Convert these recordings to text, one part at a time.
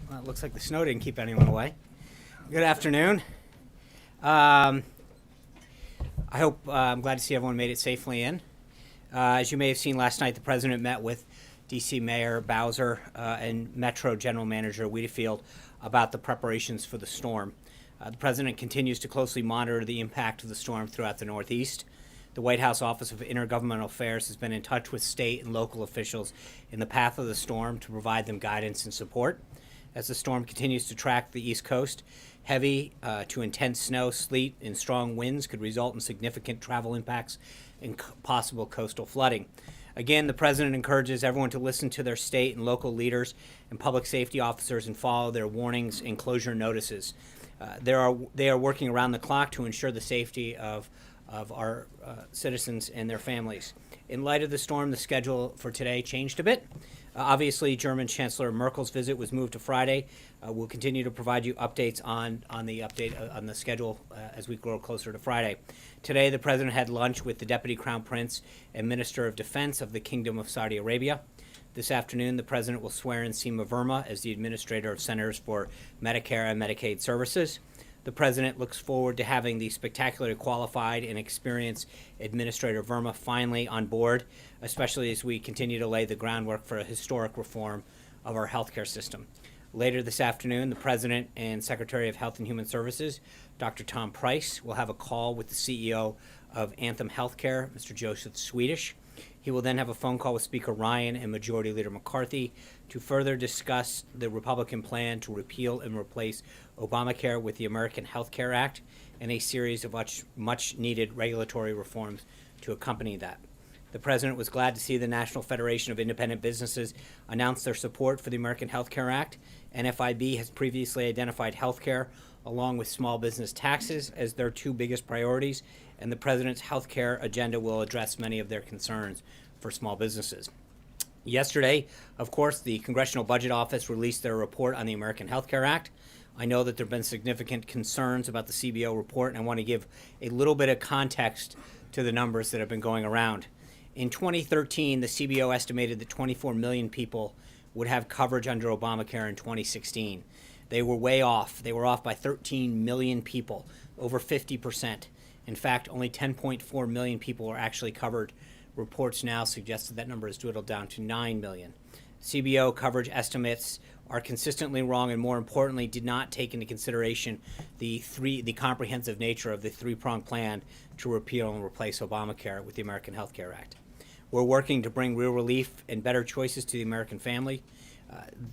Well, it looks like the snow didn't keep anyone away. Good afternoon. I'm glad to see everyone made it safely in. As you may have seen last night, the president met with D.C. Mayor Bowser and Metro General Manager Wheatfield about the preparations for the storm. The president continues to closely monitor the impact of the storm throughout the Northeast. The White House Office of Intergovernmental Affairs has been in touch with state and local officials in the path of the storm to provide them guidance and support. As the storm continues to track the East Coast, heavy to intense snow, sleet, and strong winds could result in significant travel impacts and possible coastal flooding. Again, the president encourages everyone to listen to their state and local leaders and public safety officers and follow their warnings and closure notices. They are working around the clock to ensure the safety of our citizens and their families. In light of the storm, the schedule for today changed a bit. Obviously, German Chancellor Merkel's visit was moved to Friday. We'll continue to provide you updates on the schedule as we grow closer to Friday. Today, the president had lunch with the Deputy Crown Prince and Minister of Defense of the Kingdom of Saudi Arabia. This afternoon, the president will swear in Seema Verma as the Administrator of Centers for Medicare and Medicaid Services. The president looks forward to having the spectacularly qualified and experienced Administrator Verma finally on board, especially as we continue to lay the groundwork for a historic reform of our healthcare system. Later this afternoon, the president and Secretary of Health and Human Services, Dr. Tom Price, will have a call with the CEO of Anthem Healthcare, Mr. Joseph Swedish. He will then have a phone call with Speaker Ryan and Majority Leader McCarthy to further discuss the Republican plan to repeal and replace Obamacare with the American Health Care Act and a series of much-needed regulatory reforms to accompany that. The president was glad to see the National Federation of Independent Businesses announce their support for the American Health Care Act. NFIB has previously identified health care along with small business taxes as their two biggest priorities, and the president's health care agenda will address many of their concerns for small businesses. Yesterday, of course, the Congressional Budget Office released their report on the American Health Care Act. I know that there have been significant concerns about the CBO report, and I want to give a little bit of context to the numbers that have been going around. In 2013, the CBO estimated that 24 million people would have coverage under Obamacare in 2016. They were way off. They were off by 13 million people, over 50%. In fact, only 10.4 million people are actually covered. Reports now suggest that that number has dwindled down to 9 million. CBO coverage estimates are consistently wrong and, more importantly, did not take into consideration the comprehensive nature of the three-pronged plan to repeal and replace Obamacare with the American Health Care Act. We're working to bring real relief and better choices to the American family.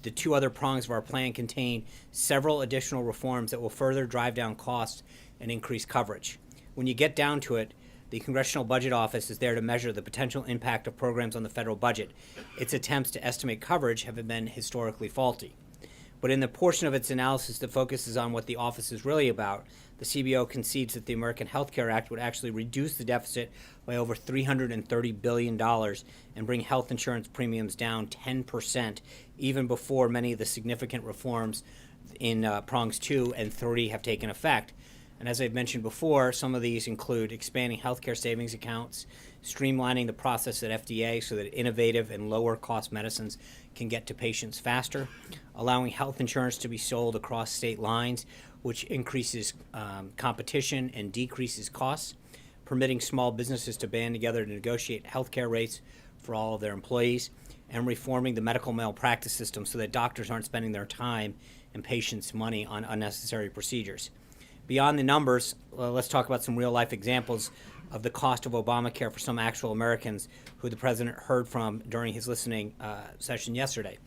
The two other prongs of our plan contain several additional reforms that will further drive down costs and increase coverage. When you get down to it, the Congressional Budget Office is there to measure the potential impact of programs on the federal budget. Its attempts to estimate coverage have been historically faulty. But in the portion of its analysis that focuses on what the office is really about, the CBO concedes that the American Health Care Act would actually reduce the deficit by over $330 billion and bring health insurance premiums down 10%, even before many of the significant reforms in prongs 2 and 3 have taken effect. And as I've mentioned before, some of these include expanding healthcare savings accounts, streamlining the process at FDA so that innovative and lower-cost medicines can get to patients faster, allowing health insurance to be sold across state lines, which increases competition and decreases costs, permitting small businesses to band together to negotiate healthcare rates for all of their employees, and reforming the medical malpractice system so that doctors aren't spending their time and patients' money on unnecessary procedures. Beyond the numbers, let's talk about some real-life examples of the cost of Obamacare for some actual Americans who the president heard from during his listening session yesterday.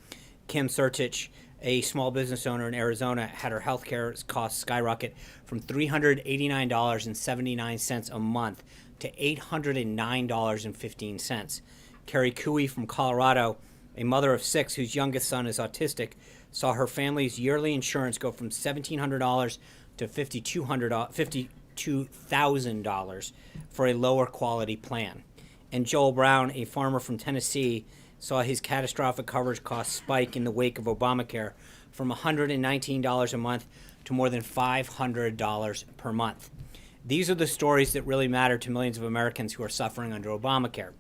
Kim Sertich, a small business owner in Arizona, had her health care costs skyrocket from $389.79 a month to $809.15. Carrie Cooey from Colorado, a mother of 6 whose youngest son is autistic, saw her family's yearly insurance go from $1,700 to $52,000 for a lower quality plan. And Joel Brown, a farmer from Tennessee, saw his catastrophic coverage costs spike in the wake of Obamacare from $119 a month to more than $500 per month. These are the stories that really matter to millions of Americans who are suffering under Obamacare.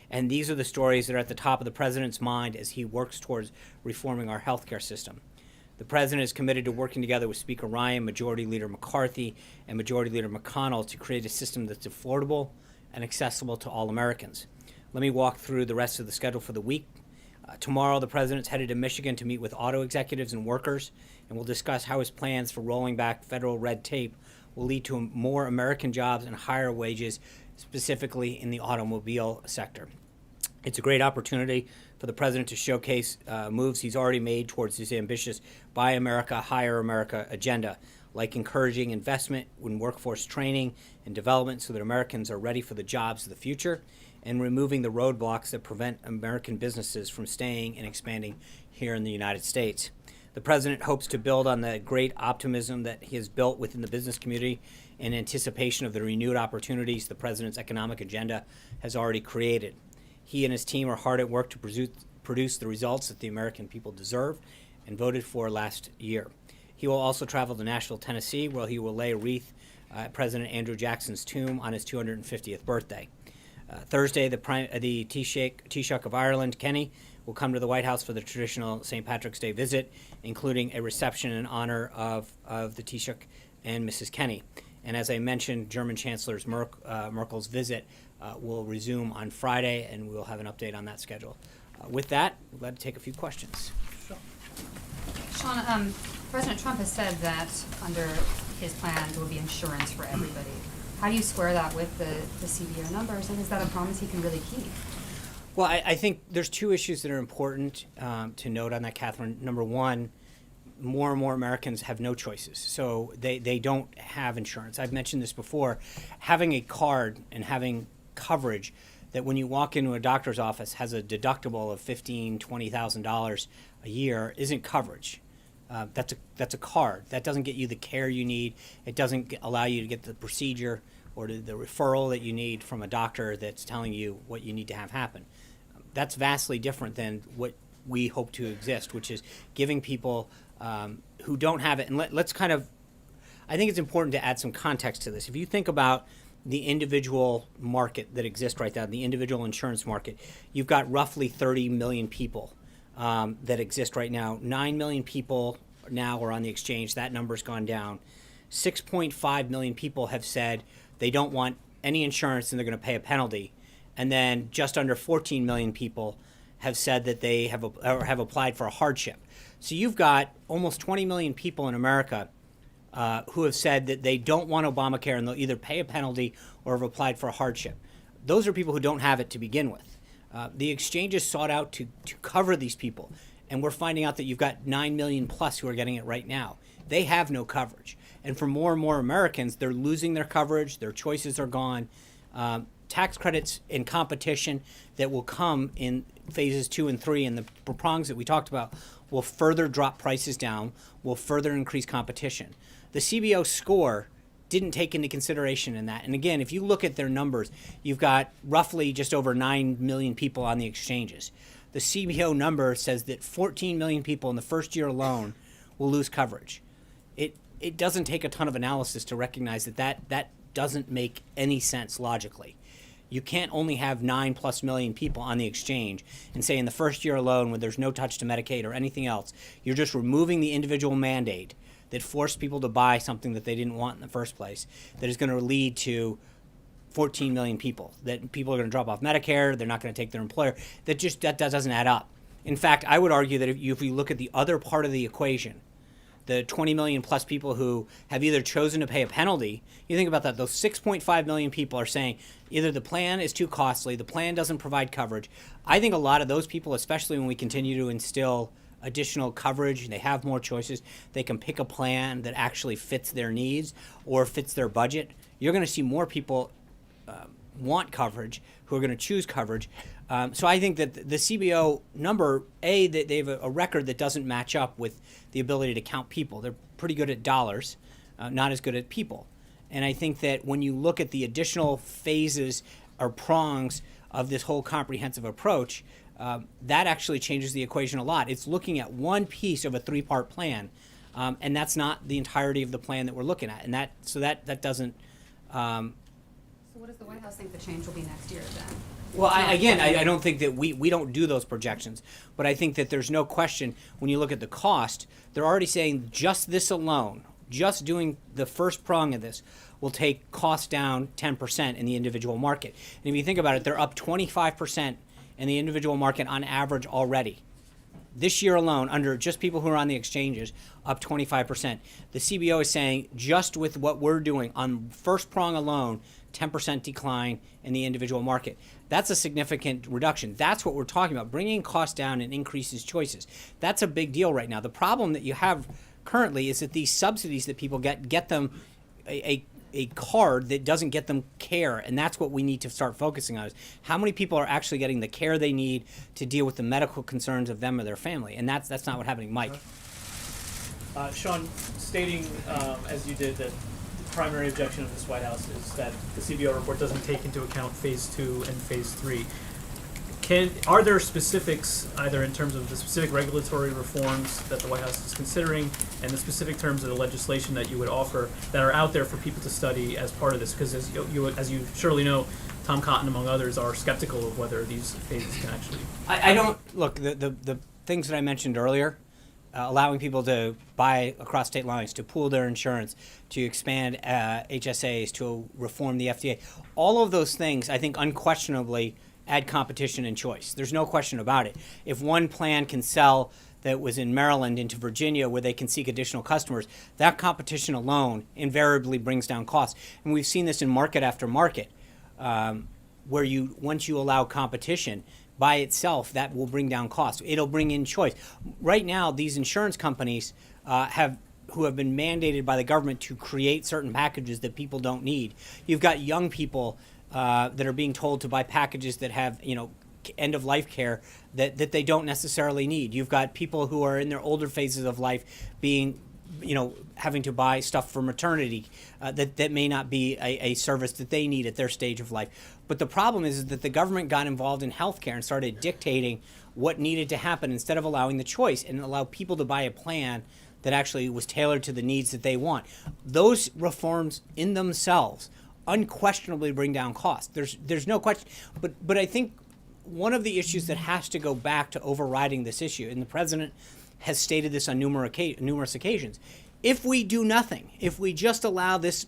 And these are the stories that are at the top of the president's mind as he works towards reforming our healthcare system. The president is committed to working together with Speaker Ryan, Majority Leader McCarthy, and Majority Leader McConnell to create a system that's affordable and accessible to all Americans. Let me walk through the rest of the schedule for the week. Tomorrow, the president's headed to Michigan to meet with auto executives and workers, and we'll discuss how his plans for rolling back federal red tape will lead to more American jobs and higher wages, specifically in the automobile sector. It's a great opportunity for the president to showcase moves he's already made towards his ambitious Buy America, Hire America agenda, like encouraging investment in workforce training and development so that Americans are ready for the jobs of the future, and removing the roadblocks that prevent American businesses from staying and expanding here in the United States. The president hopes to build on the great optimism that he has built within the business community in anticipation of the renewed opportunities the president's economic agenda has already created. He and his team are hard at work to produce the results that the American people deserve and voted for last year. He will also travel to Nashville, Tennessee, where he will lay a wreath at President Andrew Jackson's tomb on his 250th birthday. Thursday, the Taoiseach of Ireland, Kenny, will come to the White House for the traditional St. Patrick's Day visit, including a reception in honor of the Taoiseach and Mrs. Kenny. And as I mentioned, German Chancellor Merkel's visit will resume on Friday, and we'll have an update on that schedule. With that, we're glad to take a few questions. Sure. Sean, President Trump has said that under his plan there will be insurance for everybody. How do you square that with the CBO numbers, and is that a promise he can really keep? Well, I think there's two issues that are important to note on that, Catherine. Number one, more and more Americans have no choices, so they don't have insurance. I've mentioned this before. Having a card and having coverage that when you walk into a doctor's office has a deductible of $15,000, $20,000 a year isn't coverage. That's a card. That doesn't get you the care you need. It doesn't allow you to get the procedure or the referral that you need from a doctor that's telling you what you need to have happen. That's vastly different than what we hope to exist, which is giving people who don't have it. And let's kind of, I think it's important to add some context to this. If you think about the individual market that exists right now, the individual insurance market, you've got roughly 30 million people that exist right now. 9 million people now are on the exchange. That number's gone down. 6.5 million people have said they don't want any insurance and they're going to pay a penalty. And then just under 14 million people have said that they have applied for a hardship. So you've got almost 20 million people in America who have said that they don't want Obamacare and they'll either pay a penalty or have applied for a hardship. Those are people who don't have it to begin with. The exchanges sought out to cover these people, and we're finding out that you've got 9 million plus who are getting it right now. They have no coverage. And for more and more Americans, they're losing their coverage, their choices are gone. Tax credits and competition that will come in phases 2 and 3 and the prongs that we talked about will further drop prices down, will further increase competition. The CBO score didn't take into consideration in that. And again, if you look at their numbers, you've got roughly just over 9 million people on the exchanges. The CBO number says that 14 million people in the first year alone will lose coverage. It doesn't take a ton of analysis to recognize that doesn't make any sense logically. You can't only have 9+ million people on the exchange and say in the first year alone, when there's no touch to Medicaid or anything else, you're just removing the individual mandate that forced people to buy something that they didn't want in the first place, that is going to lead to 14 million people, that people are going to drop off Medicare, they're not going to take their employer. That doesn't add up. In fact, I would argue that if you look at the other part of the equation, the 20 million plus people who have either chosen to pay a penalty, you think about that, those 6.5 million people are saying either the plan is too costly, the plan doesn't provide coverage. I think a lot of those people, especially when we continue to instill additional coverage, they have more choices, they can pick a plan that actually fits their needs or fits their budget, you're going to see more people want coverage, who are going to choose coverage. So I think that the CBO number, they have a record that doesn't match up with the ability to count people. They're pretty good at dollars, not as good at people. And I think that when you look at the additional phases or prongs of this whole comprehensive approach, that actually changes the equation a lot. It's looking at one piece of a 3-part plan, and that's not the entirety of the plan that we're looking at. And that doesn't. So what does the White House think the change will be next year then? Well, I don't think that we don't do those projections, but I think that there's no question when you look at the cost, they're already saying just this alone, just doing the first prong of this will take costs down 10% in the individual market. And if you think about it, they're up 25% in the individual market on average already. This year alone, under just people who are on the exchanges, up 25%. The CBO is saying just with what we're doing on first prong alone, 10% decline in the individual market. That's a significant reduction. That's what we're talking about. Bringing costs down and increases choices. That's a big deal right now. The problem that you have currently is that these subsidies that people get them a card that doesn't get them care, and that's what we need to start focusing on is how many people are actually getting the care they need to deal with the medical concerns of them or their family, and that's not what's happening. Mike. Sean, stating, as you did, that the primary objection of this White House is that the CBO report doesn't take into account Phase 2 and Phase 3. Are there specifics, either in terms of the specific regulatory reforms that the White House is considering and the specific terms of the legislation that you would offer that are out there for people to study as part of this? Because as you surely know, Tom Cotton, among others, are skeptical of whether these phases can actually... I don't... Look, the things that I mentioned earlier, allowing people to buy across state lines, to pool their insurance, to expand HSAs, to reform the FDA, all of those things, I think, unquestionably add competition and choice. There's no question about it. If one plan can sell that was in Maryland into Virginia where they can seek additional customers, that competition alone invariably brings down costs. And we've seen this in market after market, where once you allow competition by itself, that will bring down costs. It'll bring in choice. Right now, these insurance companies who have been mandated by the government to create certain packages that people don't need. You've got young people that are being told to buy packages that have, end of life care that they don't necessarily need. You've got people who are in their older phases of life being, having to buy stuff for maternity that may not be a service that they need at their stage of life. But the problem is that the government got involved in healthcare and started dictating what needed to happen instead of allowing the choice and allow people to buy a plan that actually was tailored to the needs that they want. Those reforms in themselves unquestionably bring down costs. There's no question. But I think one of the issues that has to go back to overriding this issue, and the president has stated this on numerous occasions, if we do nothing, if we just allow this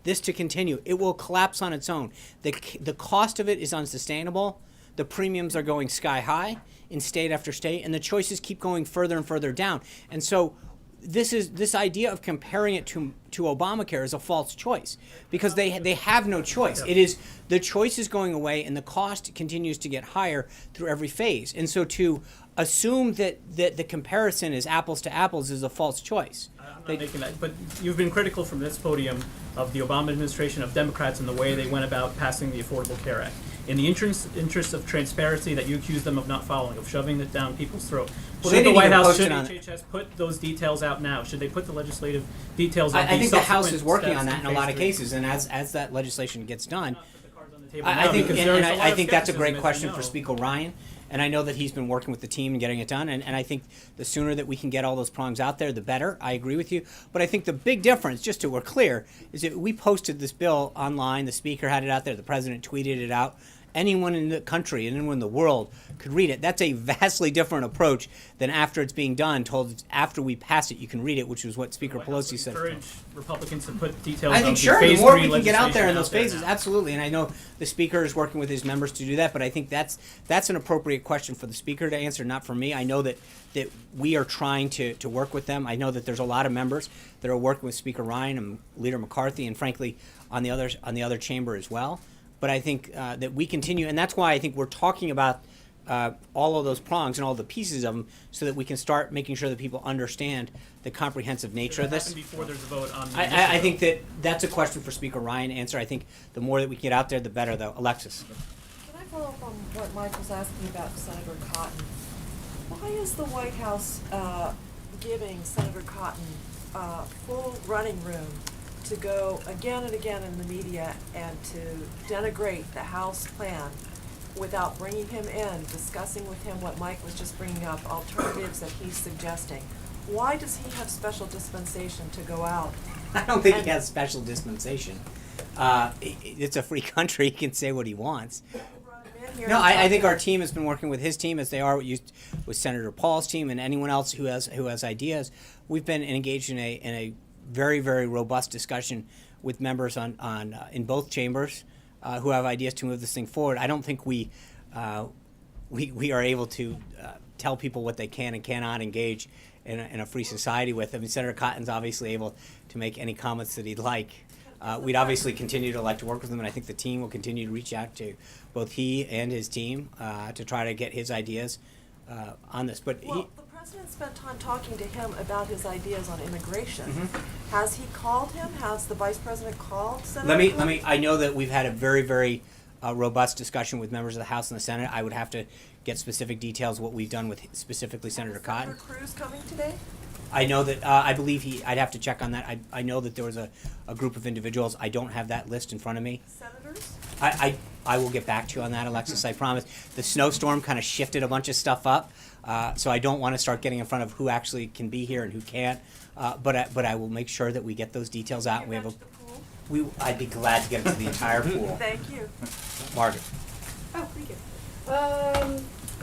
to continue, it will collapse on its own. The cost of it is unsustainable. The premiums are going sky high in state after state, and the choices keep going further and further down. And so this idea of comparing it to Obamacare is a false choice because they have no choice. It is the choice is going away and the cost continues to get higher through every phase. And so to assume that the comparison is apples to apples is a false choice. I'm not making that, but you've been critical from this podium of the Obama administration, of Democrats, and the way they went about passing the Affordable Care Act. In the interest of transparency that you accuse them of not following, of shoving it down people's throat, should the White House, should HHS put those details out now? Should they put the legislative details out? I think the House is working on that in a lot of cases, and as that legislation gets done, I think that's a great question for Speaker Ryan. And I know that he's been working with the team and getting it done. And I think the sooner that we can get all those prongs out there, the better. I agree with you. But I think the big difference, just so we're clear, is that we posted this bill online. The Speaker had it out there. The President tweeted it out. Anyone in the country and anyone in the world could read it. That's a vastly different approach than after it's being done, told after we pass it, you can read it, which is what Speaker Pelosi said. Encourage Republicans to put details I think, sure, the more we can get out there in those phases, absolutely. And I know the Speaker is working with his members to do that, but I think that's an appropriate question for the Speaker to answer, not for me. I know that we are trying to work with them. I know that there's a lot of members that are working with Speaker Ryan and Leader McCarthy, and frankly, on the other chamber as well. But I think that we continue, and that's why I think we're talking about all of those prongs and all the pieces of them so that we can start making sure that people understand the comprehensive nature of this. Before there's a vote on I think that's a question for Speaker Ryan to answer. I think the more that we can get out there, the better, though. Alexis. Can I follow up on what Mike was asking about Senator Cotton? Why is the White House giving Senator Cotton full running room to go again and again in the media and to denigrate the House plan without bringing him in, discussing with him what Mike was just bringing up, alternatives that he's suggesting? Why does he have special dispensation to go out? I don't think he has special dispensation. It's a free country. He can say what he wants. Brought him in here. No, and I talk think to our him. team has been working with his team as they are with Senator Paul's team and anyone else who has ideas. We've been engaged in a very, very robust discussion with members in both chambers who have ideas to move this thing forward. I don't think we are able to tell people what they can and cannot engage in a free society with. I mean, Senator Cotton's obviously able to make any comments that he'd like. We'd obviously continue to like to work with him, and I think the team will continue to reach out to both he and his team to try to get his ideas on this. But Well, the president spent time talking to him about his ideas on immigration. Mm-hmm. Has he called him? Has the vice president called Senator let me. Cotton? I know that we've had a very, very robust discussion with members of the House and the Senate. I would have to get specific details what we've done with specifically Senator Cotton. Senator Cruz coming today? I know that I believe I'd have to check on that. I know that there was a group of individuals. I don't have that list in front of me. Senators? I will get back to you on that, Alexis. I promise. The snowstorm kind of shifted a bunch of stuff up, so I don't want to start getting in front of who actually can be here and who can't. But I will make sure that we get those details out. You We have mentioned the pool? I'd be glad to get into the entire pool. Thank you. Margaret. Oh, thank you.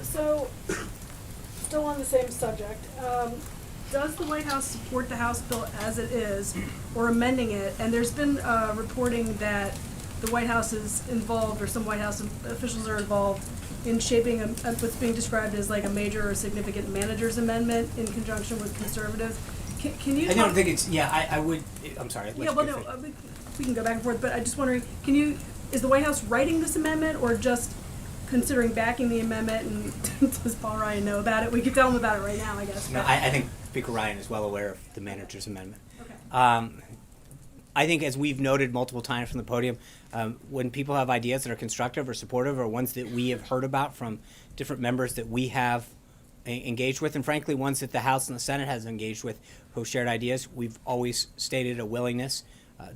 So, still on the same subject, does the White House support the House bill as it is, or amending it? And there's been reporting that the White House is involved, or some White House officials are involved in shaping what's being described as like a major or significant manager's amendment in conjunction with conservatives. Can you? I don't think it's. Yeah, I would. I'm sorry. Yeah, well, no, we can go back and forth, but I'm just wondering, is the White House writing this amendment, or just considering backing the amendment, and does Paul Ryan know about it? We could tell him about it right now, I guess. No, I think Speaker Ryan is well aware of the manager's amendment. Okay. I think, as we've noted multiple times from the podium, when people have ideas that are constructive or supportive, or ones that we have heard about from different members that we have engaged with, and frankly, ones that the House and the Senate has engaged with, who shared ideas, we've always stated a willingness.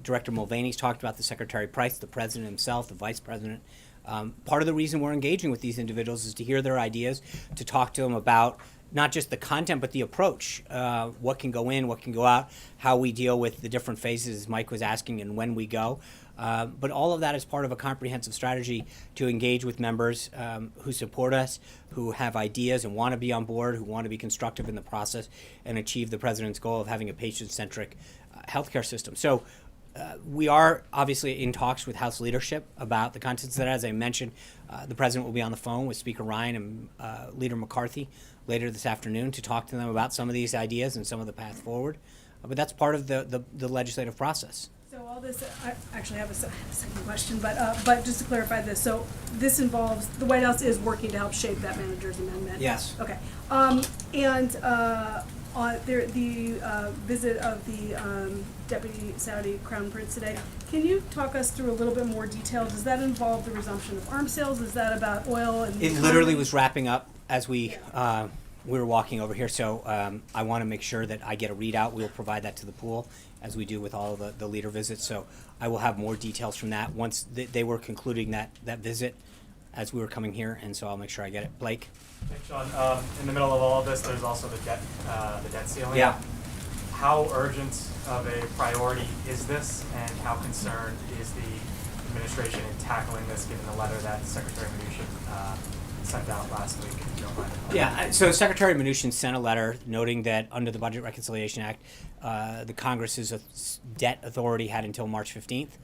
Director Mulvaney's talked about the Secretary Price, the President himself, the Vice President. Part of the reason we're engaging with these individuals is to hear their ideas, to talk to them about not just the content, but the approach. What can go in, what can go out, how we deal with the different phases, as Mike was asking, and when we go. But all of that is part of a comprehensive strategy to engage with members who support us, who have ideas and want to be on board, who want to be constructive in the process and achieve the President's goal of having a patient-centric healthcare system. So we are obviously in talks with House leadership about the contents of that. As I mentioned, the President will be on the phone with Speaker Ryan and Leader McCarthy later this afternoon to talk to them about some of these ideas and some of the path forward. But that's part of the legislative process. So all this, I actually have a second question, but just to clarify this, so this involves, the White House is working to help shape that manager's amendment? Yes. Okay. And on the visit of the Deputy Saudi Crown Prince today, can you talk us through a little bit more detail? Does that involve the resumption of arms sales? Is that about oil and? It literally was wrapping up as we were walking over here, so I want to make sure that I get a readout. We'll provide that to the pool, as we do with all of the leader visits. So I will have more details from that once they were concluding that visit as we were coming here, and so I'll make sure I get it. Blake? Thanks, Sean. In the middle of all of this, there's also the debt ceiling. Yeah. How urgent of a priority is this, and how concerned is the administration in tackling this, given the letter that Secretary Mnuchin sent out last week? If you don't mind. Yeah, so Secretary Mnuchin sent a letter noting that under the Budget Reconciliation Act, the Congress's debt authority had until March 15th.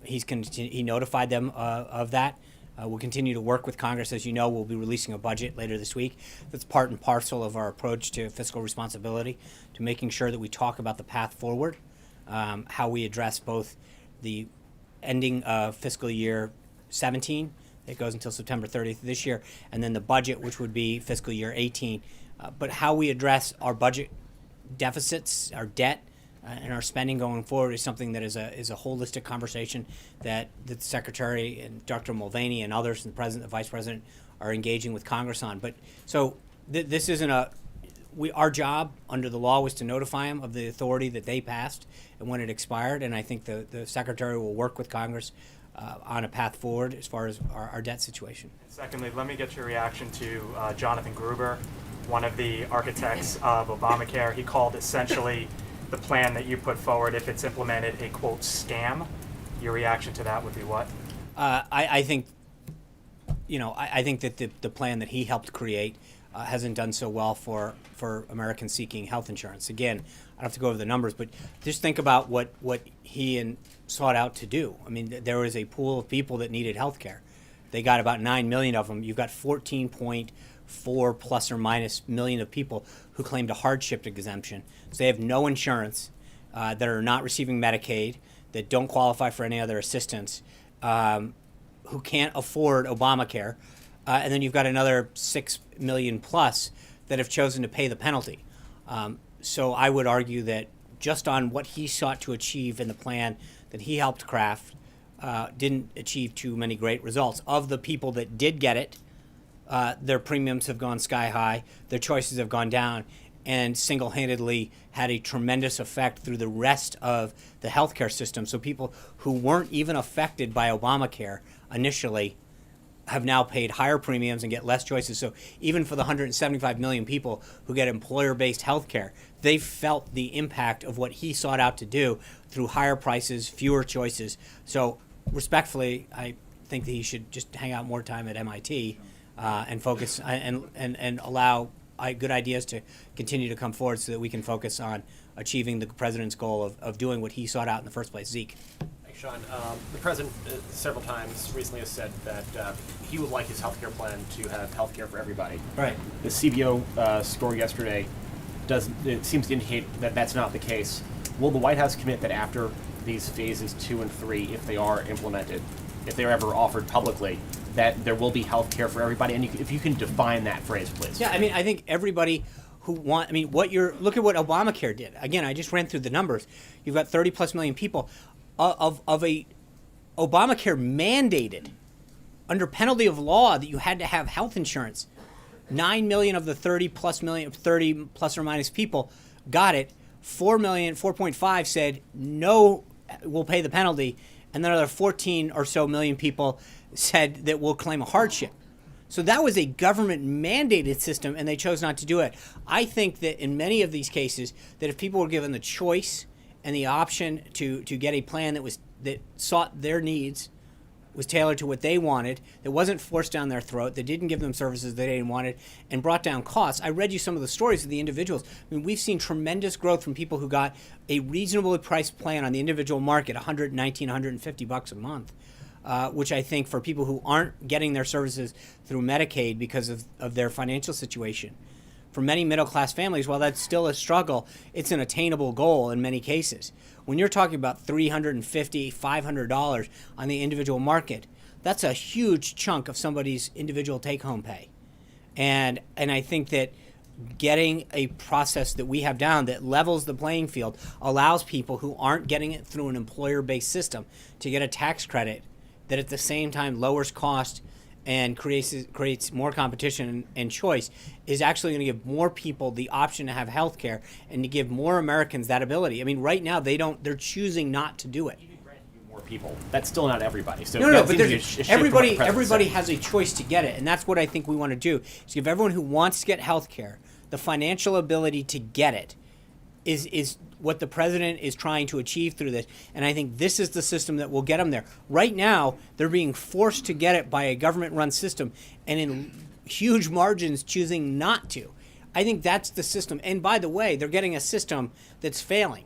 He notified them of that. We'll continue to work with Congress. As you know, we'll be releasing a budget later this week. That's part and parcel of our approach to fiscal responsibility, to making sure that we talk about the path forward, how we address both the ending of fiscal year 17, that goes until September 30th of this year, and then the budget, which would be fiscal year 18. But how we address our budget deficits, our debt, and our spending going forward is something that is a holistic conversation that the Secretary and Dr. Mulvaney and others, and the President, the Vice President, are engaging with Congress on. But so this isn't our job under the law was to notify them of the authority that they passed and when it expired, and I think the Secretary will work with Congress on a path forward as far as our debt situation. Secondly, let me get your reaction to Jonathan Gruber, one of the architects of Obamacare. He called essentially the plan that you put forward, if it's implemented, a quote scam. Your reaction to that would be what? I think I think that the plan that he helped create hasn't done so well for Americans seeking health insurance. Again, I don't have to go over the numbers, but just think about what he sought out to do. I mean, there was a pool of people that needed health care. They got about 9 million of them. You've got 14.4 plus or minus million of people who claimed a hardship exemption. So they have no insurance, that are not receiving Medicaid, that don't qualify for any other assistance, who can't afford Obamacare. And then you've got another 6 million plus that have chosen to pay the penalty. So I would argue that just on what he sought to achieve in the plan that he helped craft, didn't achieve too many great results. Of the people that did get it, their premiums have gone sky high, their choices have gone down, and single-handedly had a tremendous effect through the rest of the healthcare system. So people who weren't even affected by Obamacare initially have now paid higher premiums and get less choices. So even for the 175 million people who get employer-based health care, they felt the impact of what he sought out to do through higher prices, fewer choices. So respectfully, I think that he should just hang out more time at MIT and focus and allow good ideas to continue to come forward so that we can focus on achieving the president's goal of doing what he sought out in the first place. Zeke. Sean, the president several times recently has said that he would like his healthcare plan to have healthcare for everybody. Right. The CBO score yesterday seems to indicate that that's not the case. Will the White House commit that after these phases 2 and 3, if they are implemented, if they are ever offered publicly, that there will be healthcare for everybody? And if you can define that phrase, please. Yeah, I mean, I think everybody who look at what Obamacare did. Again, I just ran through the numbers. You've got 30 plus million people. Of a Obamacare mandated under penalty of law that you had to have health insurance. 9 million of the 30 plus or minus people got it. 4.5 said no, we'll pay the penalty, and then another 14 or so million people said that we'll claim a hardship. So that was a government mandated system, and they chose not to do it. I think that in many of these cases, that if people were given the choice and the option to get a plan that sought their needs, was tailored to what they wanted, that wasn't forced down their throat, that didn't give them services they didn't want, and brought down costs. I read you some of the stories of the individuals. I mean, we've seen tremendous growth from people who got a reasonably priced plan on the individual market, $119, $150 a month, which I think for people who aren't getting their services through Medicaid because of their financial situation, for many middle-class families, while that's still a struggle, it's an attainable goal in many cases. When you're talking about $350, $500 on the individual market, that's a huge chunk of somebody's individual take-home pay. And I think that getting a process that we have down that levels the playing field allows people who aren't getting it through an employer-based system to get a tax credit that at the same time lowers cost and creates more competition and choice, is actually going to give more people the option to have health care and to give more Americans that ability. I mean, right now they're choosing not to do it. Even granting you more people, that's still not everybody. So No, but everybody has a choice to get it, and that's what I think we want to do, is give everyone who wants to get health care the financial ability to get it is what the president is trying to achieve through this. And I think this is the system that will get them there. Right now, they're being forced to get it by a government-run system and in huge margins choosing not to. I think that's the system. And by the way, they're getting a system that's failing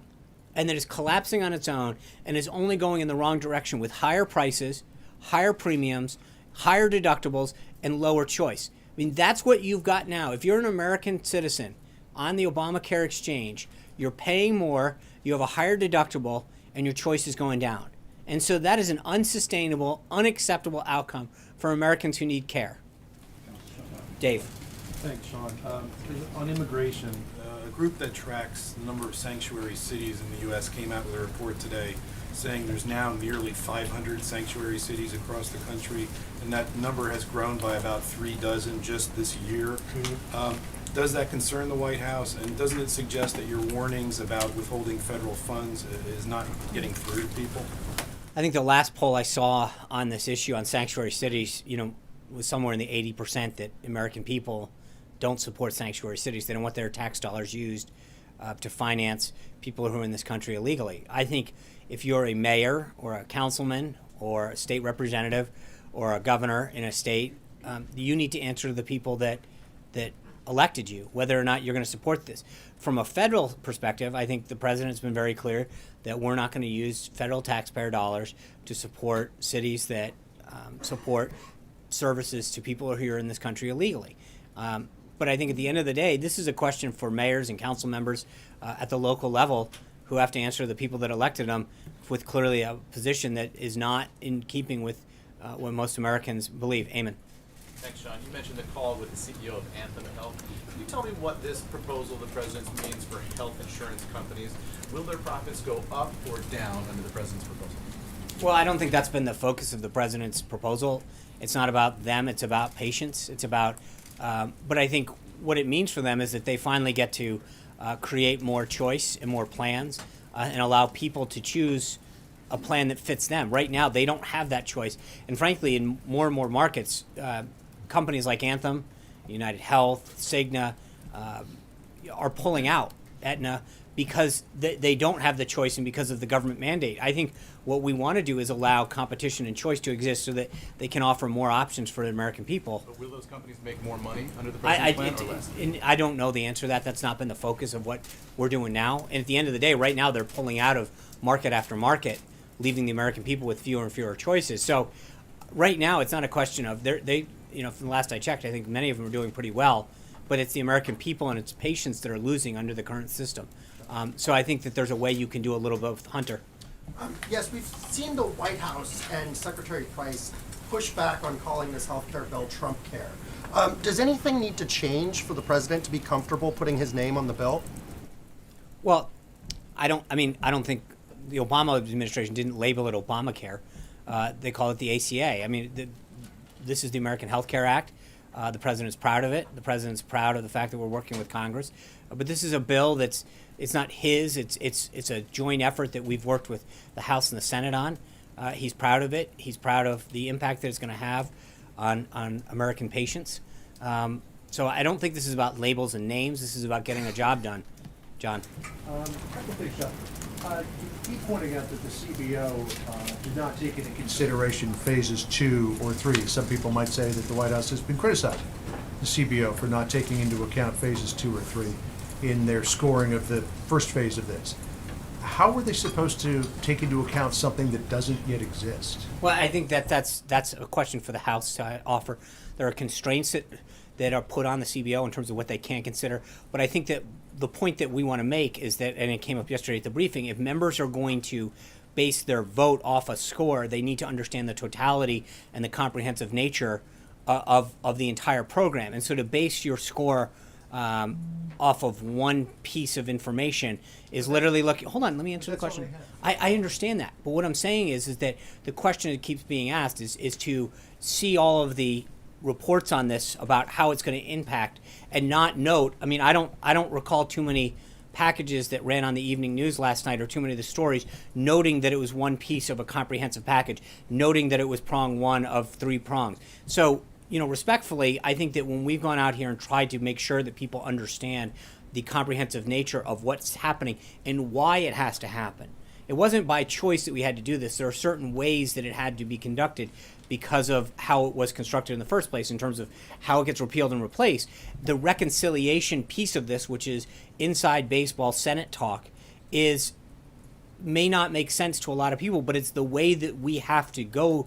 and that is collapsing on its own and is only going in the wrong direction with higher prices, higher premiums, higher deductibles, and lower choice. I mean, that's what you've got now. If you're an American citizen on the Obamacare exchange, you're paying more, you have a higher deductible, and your choice is going down. And so that is an unsustainable, unacceptable outcome for Americans who need care. Dave. Thanks, Sean. On immigration, a group that tracks the number of sanctuary cities in the U.S. came out with a report today saying there's now nearly 500 sanctuary cities across the country, and that number has grown by about 36 just this year. Does that concern the White House, and doesn't it suggest that your warnings about withholding federal funds is not getting through to people? I think the last poll I saw on this issue on sanctuary cities, was somewhere in the 80% that American people don't support sanctuary cities. They don't want their tax dollars used to finance people who are in this country illegally. I think if you're a mayor or a councilman or a state representative or a governor in a state you need to answer to the people that elected you, whether or not you're going to support this. From a federal perspective, I think the president's been very clear that we're not going to use federal taxpayer dollars to support cities that support services to people who are in this country illegally. But I think at the end of the day, this is a question for mayors and council members at the local level who have to answer the people that elected them with clearly a position that is not in keeping with what most Americans believe. Amen. Thanks, Sean. You mentioned the call with the CEO of Anthem Health. Can you tell me what this proposal the president's means for health insurance companies? Will their profits go up or down under the president's proposal? Well, I don't think that's been the focus of the president's proposal. It's not about them. It's about patients. It's about, but I think what it means for them is that they finally get to create more choice and more plans and allow people to choose a plan that fits them. Right now, they don't have that choice. And frankly, in more and more markets, companies like Anthem, United Health, Cigna are pulling out, Aetna, because they don't have the choice and because of the government mandate. I think what we want to do is allow competition and choice to exist so that they can offer more options for the American people. But will those companies make more money under the president's plan or less? I don't know the answer to that. That's not been the focus of what we're doing now. And at the end of the day, right now, they're pulling out of market after market, leaving the American people with fewer and fewer choices. So right now, it's not a question of they from the last I checked, I think many of them are doing pretty well, but it's the American people and its patients that are losing under the current system. So I think that there's a way you can do a little bit with Hunter. Yes, we've seen the White House and Secretary Price push back on calling this health care bill Trump Care. Does anything need to change for the president to be comfortable putting his name on the bill? Well, I don't think the Obama administration didn't label it Obamacare. They call it the ACA. I mean, this is the American Health Care Act. The president's proud of it. The president's proud of the fact that we're working with Congress. But this is a bill it's not his. It's a joint effort that we've worked with the House and the Senate on. He's proud of it. He's proud of the impact that it's going to have on American patients. So I don't think this is about labels and names. This is about getting a job done. John. A couple things, John. You keep pointing out that the CBO did not take into consideration phases 2 or 3. Some people might say that the White House has been criticizing the CBO for not taking into account phases 2 or 3 in their scoring of the first phase of this. How were they supposed to take into account something that doesn't yet exist? Well, I think that's a question for the House to offer. There are constraints that are put on the CBO in terms of what they can consider. But I think that the point that we want to make is that, and it came up yesterday at the briefing, if members are going to base their vote off a score, they need to understand the totality and the comprehensive nature of the entire program. And so to base your score off of one piece of information is literally looking. Hold on, let me answer the question. I understand that, but what I'm saying is that the question that keeps being asked is to see all of the reports on this about how it's going to impact and not note. I mean, I don't recall too many packages that ran on the evening news last night or too many of the stories noting that it was one piece of a comprehensive package, noting that it was prong one of 3 prongs. So, respectfully, I think that when we've gone out here and tried to make sure that people understand the comprehensive nature of what's happening and why it has to happen, it wasn't by choice that we had to do this. There are certain ways that it had to be conducted because of how it was constructed in the first place in terms of how it gets repealed and replaced. The reconciliation piece of this, which is inside baseball Senate talk, may not make sense to a lot of people, but it's the way that we have to go,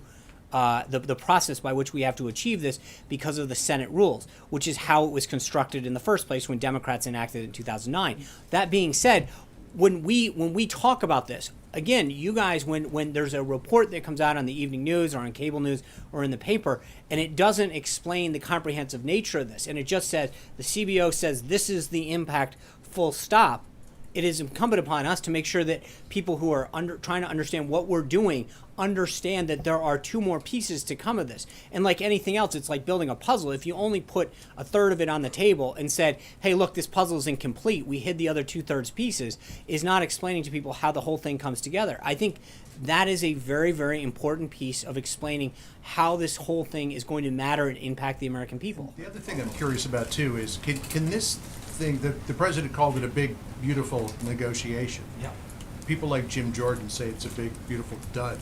the process by which we have to achieve this because of the Senate rules, which is how it was constructed in the first place when Democrats enacted it in 2009. That being said, when we talk about this, again, you guys, when there's a report that comes out on the evening news or on cable news or in the paper, and it doesn't explain the comprehensive nature of this, and it just says, the CBO says this is the impact, full stop, it is incumbent upon us to make sure that people who are trying to understand what we're doing understand that there are 2 more pieces to come of this. And like anything else, it's like building a puzzle. If you only put a third of it on the table and said, hey, look, this puzzle is incomplete, we hid the other 2/3 pieces, is not explaining to people how the whole thing comes together. I think that is a very, very important piece of explaining how this whole thing is going to matter and impact the American people. The other thing I'm curious about, too, is can this thing, the president called it a big, beautiful negotiation. Yeah. People like Jim Jordan say it's a big, beautiful dud.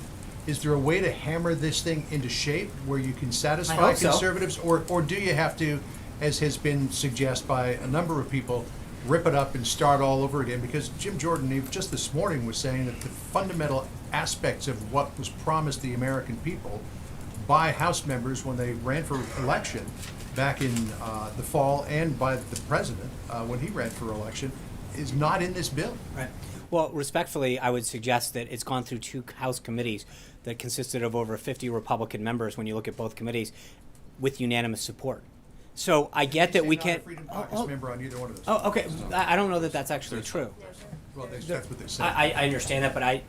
Is there a way to hammer this thing into shape where you can I satisfy hope so. conservatives, or do you have to, as has been suggested by a number of people, rip it up and start all over again? Because Jim Jordan, even just this morning, was saying that the fundamental aspects of what was promised the American people by House members when they ran for election back in the fall, and by the president when he ran for election, is not in this bill. Right. Well, respectfully, I would suggest that it's gone through 2 House committees that consisted of over 50 Republican members when you look at both committees with unanimous support. So I get that we can't. Not a Freedom Caucus member on either one of those. Oh, okay. I don't know that that's actually true. Well, that's what they said. I understand that, but I'm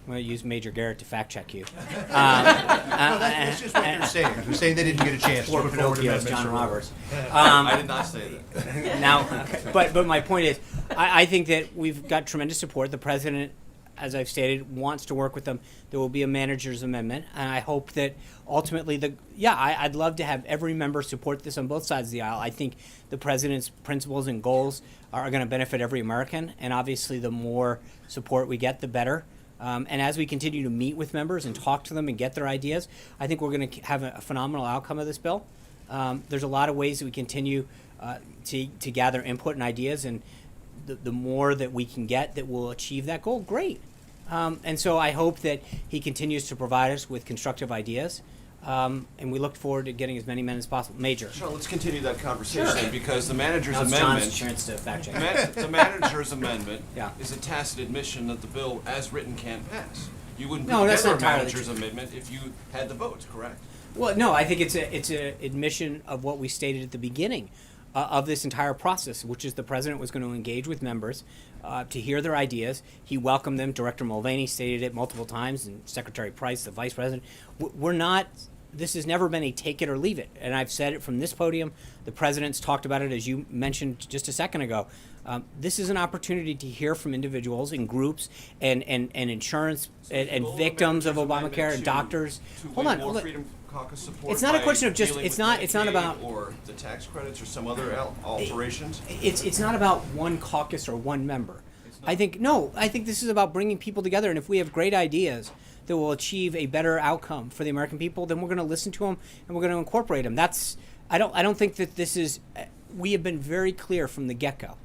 going to use Major Garrett to fact check you. No, that's just what they're saying. They're saying they didn't get a chance to Or put forward Pinocchio's amendments John or Roberts. I did not say that. Now, but my point is, I think that we've got tremendous support. The president, as I've stated, wants to work with them. There will be a manager's amendment, and I hope that ultimately I'd love to have every member support this on both sides of the aisle. I think the president's principles and goals are going to benefit every American, and obviously the more support we get, the better. And as we continue to meet with members and talk to them and get their ideas, I think we're going to have a phenomenal outcome of this bill. There's a lot of ways that we continue to gather input and ideas, and the more that we can get that will achieve that goal, great. And so I hope that he continues to provide us with constructive ideas, and we look forward to getting as many men as possible. Major. Sean, let's continue that conversation because the manager's Now it's amendment. John's chance to fact check. The manager's amendment Yeah. is a tacit admission that the bill as written can't pass. You wouldn't No, put that's together a not entirely manager's true. amendment if you had the votes, correct? Well, no, I think it's a admission of what we stated at the beginning of this entire process, which is the president was going to engage with members to hear their ideas. He welcomed them. Director Mulvaney stated it multiple times, and Secretary Price, the vice president. We're not. This has never been a take it or leave it, and I've said it from this podium. The president's talked about it, as you mentioned just a second ago. This is an opportunity to hear from individuals and groups and insurance and Will the victims of manager's Obamacare amendment and doctors. to Hold win on. more hold on. Freedom Caucus support It's not a by question of just- dealing it's with not Medicaid about- or the tax credits or some other alterations. It's not about one caucus or one member. I think this is about bringing people together, and if we have great ideas that will achieve a better outcome for the American people, then we're going to listen to them and we're going to incorporate them. I don't think that this is. We have been very clear from the get-go.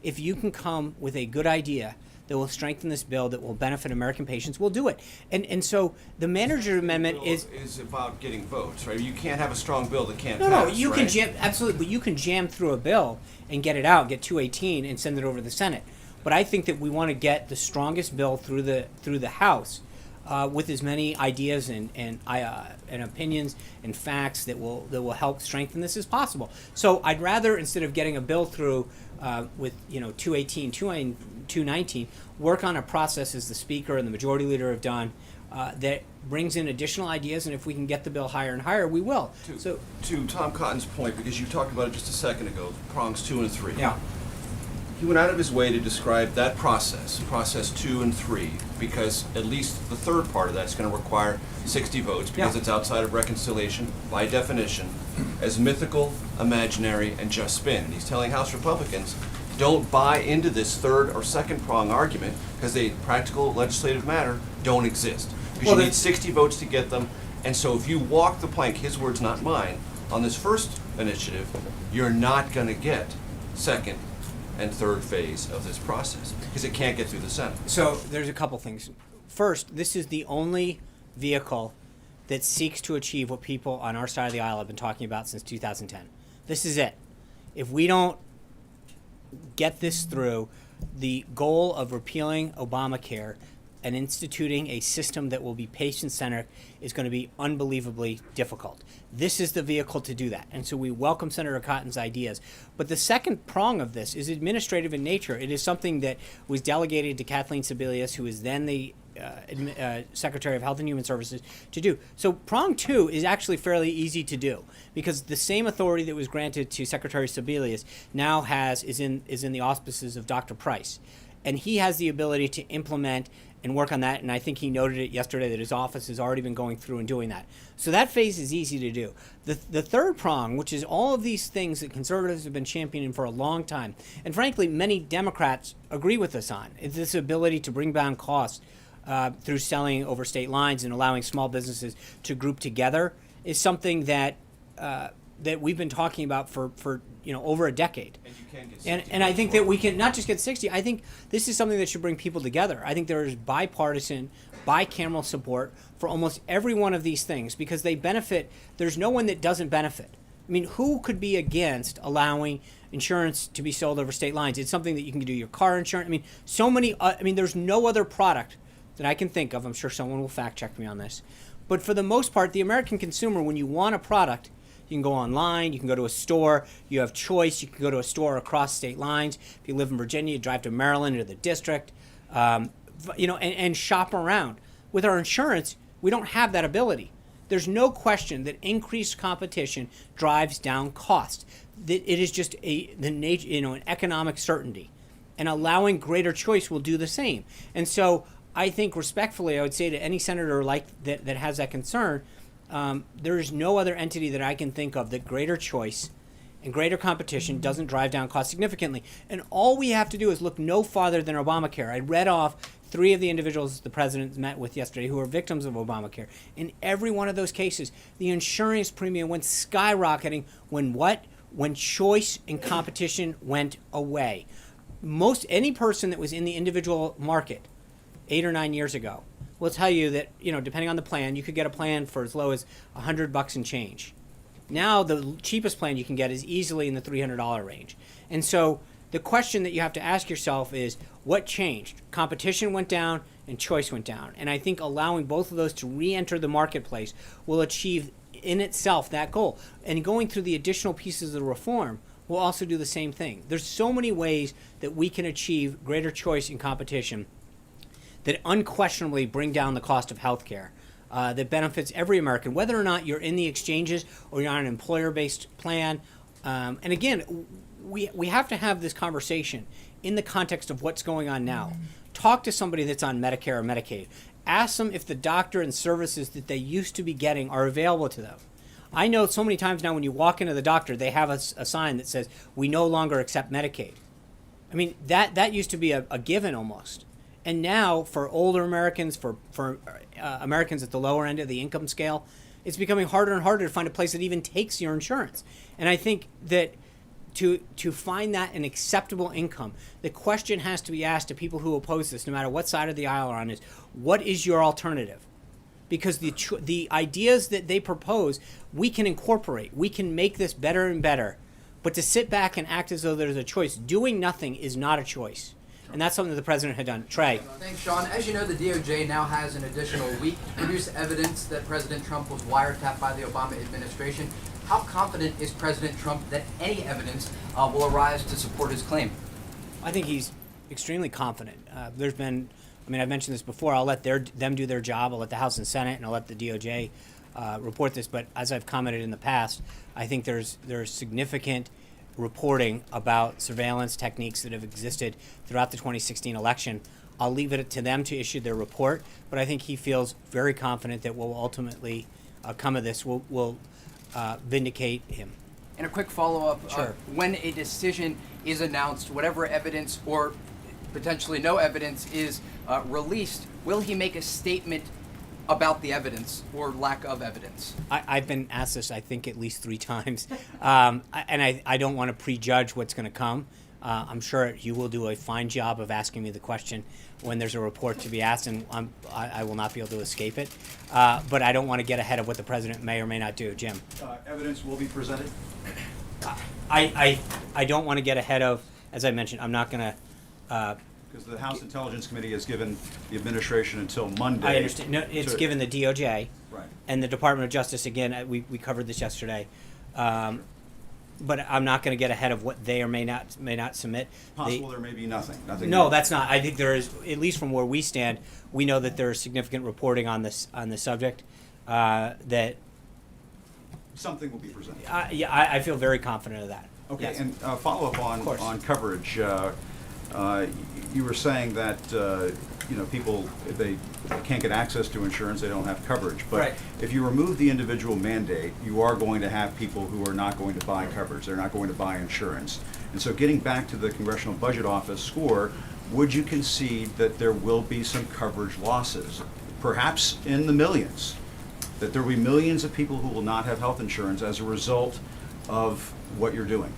If you can come with a good idea that will strengthen this bill, that will benefit American patients, we'll do it. And so the manager amendment Bill is. about getting votes, right? You can't have a strong bill that can't No, pass, you can right? jam absolutely, but you can jam through a bill and get it out, get 218, and send it over to the Senate. But I think that we want to get the strongest bill through the House with as many ideas and opinions and facts that will help strengthen this as possible. So I'd rather, instead of getting a bill through with 218, 219, work on a process, as the Speaker and the Majority Leader have done, that brings in additional ideas, and if we can get the bill higher and higher, we will. To Tom Cotton's point, because you talked about it just a second ago, prongs 2 and 3. Yeah. He went out of his way to describe that process 2 and 3, because at least the third part of that's going to require 60 votes, because Yeah. it's outside of reconciliation, by definition, as mythical, imaginary, and just spin. And he's telling House Republicans, don't buy into this third or second prong argument, because they, practical legislative matter, don't exist. Because Well, you need 60 votes to get them, and so if you walk the plank, his words, not mine, on this first initiative, you're not going to get second and third phase of this process, because it can't get through the Senate. So there's a couple things. First, this is the only vehicle that seeks to achieve what people on our side of the aisle have been talking about since 2010. This is it. If we don't get this through, the goal of repealing Obamacare and instituting a system that will be patient-centered is going to be unbelievably difficult. This is the vehicle to do that. And so we welcome Senator Cotton's ideas. But the second prong of this is administrative in nature. It is something that was delegated to Kathleen Sebelius, who is then the Secretary of Health and Human Services, to do. So prong 2 is actually fairly easy to do, because the same authority that was granted to Secretary Sebelius now is in the auspices of Dr. Price. And he has the ability to implement and work on that, and I think he noted it yesterday that his office has already been going through and doing that. So that phase is easy to do. The third prong, which is all of these things that conservatives have been championing for a long time, and frankly, many Democrats agree with us on, is this ability to bring down costs through selling over state lines and allowing small businesses to group together is something that that we've been talking about for over a decade. And you can get 60 And I think that votes. we can not just get 60. I think this is something that should bring people together. I think there is bipartisan, bicameral support for almost every one of these things because they benefit. There's no one that doesn't benefit. I mean, who could be against allowing insurance to be sold over state lines? It's something that you can do your car insurance. I mean, so many. There's no other product that I can think of. I'm sure someone will fact check me on this. But for the most part, the American consumer, when you want a product, you can go online, you can go to a store, you have choice, you can go to a store across state lines. If you live in Virginia, you drive to Maryland or the district, and shop around. With our insurance, we don't have that ability. There's no question that increased competition drives down cost. It is just an economic certainty. And allowing greater choice will do the same. And so I think respectfully, I would say to any senator like that has that concern, there is no other entity that I can think of that greater choice and greater competition doesn't drive down costs significantly. And all we have to do is look no farther than Obamacare. I read off 3 of the individuals the president met with yesterday who are victims of Obamacare. In every one of those cases, the insurance premium went skyrocketing when choice and competition went away. Any person that was in the individual market 8 or 9 years ago will tell you that, depending on the plan, you could get a plan for as low as $100 and change. Now the cheapest plan you can get is easily in the $300 range. And so the question that you have to ask yourself is, what changed? Competition went down and choice went down. And I think allowing both of those to re-enter the marketplace will achieve in itself that goal. And going through the additional pieces of the reform will also do the same thing. There's so many ways that we can achieve greater choice and competition that unquestionably bring down the cost of health care, that benefits every American, whether or not you're in the exchanges or you're on an employer-based plan. And again, we have to have this conversation in the context of what's going on now. Talk to somebody that's on Medicare or Medicaid. Ask them if the doctor and services that they used to be getting are available to them. I know so many times now when you walk into the doctor, they have a sign that says, "We no longer accept Medicaid." I mean, that used to be a given almost. And now for older Americans, for Americans at the lower end of the income scale, it's becoming harder and harder to find a place that even takes your insurance. And I think that to find that an acceptable income, the question has to be asked to people who oppose this, no matter what side of the aisle are on, is what is your alternative? Because the ideas that they propose, we can incorporate. We can make this better and better. But to sit back and act as though there's a choice, doing nothing is not a choice. And that's something that the president had done. Trey. Thanks, Sean. As you know, the DOJ now has an additional week to produce evidence that President Trump was wiretapped by the Obama administration. How confident is President Trump that any evidence will arise to support his claim? I think he's extremely confident. I've mentioned this before. I'll let them do their job. I'll let the House and Senate, and I'll let the DOJ report this. But as I've commented in the past, I think there's significant reporting about surveillance techniques that have existed throughout the 2016 election. I'll leave it to them to issue their report, but I think he feels very confident that what will ultimately come of this will vindicate him. And a quick follow-up. Sure. When a decision is announced, whatever evidence or potentially no evidence is released, will he make a statement about the evidence or lack of evidence? I've been asked this, I think, at least 3 times, and I don't want to prejudge what's going to come. I'm sure you will do a fine job of asking me the question when there's a report to be asked, and I will not be able to escape it. But I don't want to get ahead of what the president may or may not do. Jim? Evidence will be presented? I don't want to get ahead of, as I mentioned, I'm not going to... Because the House Intelligence Committee has given the administration until Monday. I understand. No, it's given the DOJ Right. and the Department of Justice. Again, we covered this yesterday. But I'm not going to get ahead of what they or may not submit. Possible there may be nothing. No, that's not. I think there is, at least from where we stand, we know that there is significant reporting on this subject. That something will be presented. I feel very confident of that. Okay, Yes. and follow up on coverage. You were saying that people, if they can't get access to insurance, they don't have coverage. But Right. if you remove the individual mandate, you are going to have people who are not going to buy coverage. They're not going to buy insurance. And so getting back to the Congressional Budget Office score, would you concede that there will be some coverage losses, perhaps in the millions? That there will be millions of people who will not have health insurance as a result of what you're doing?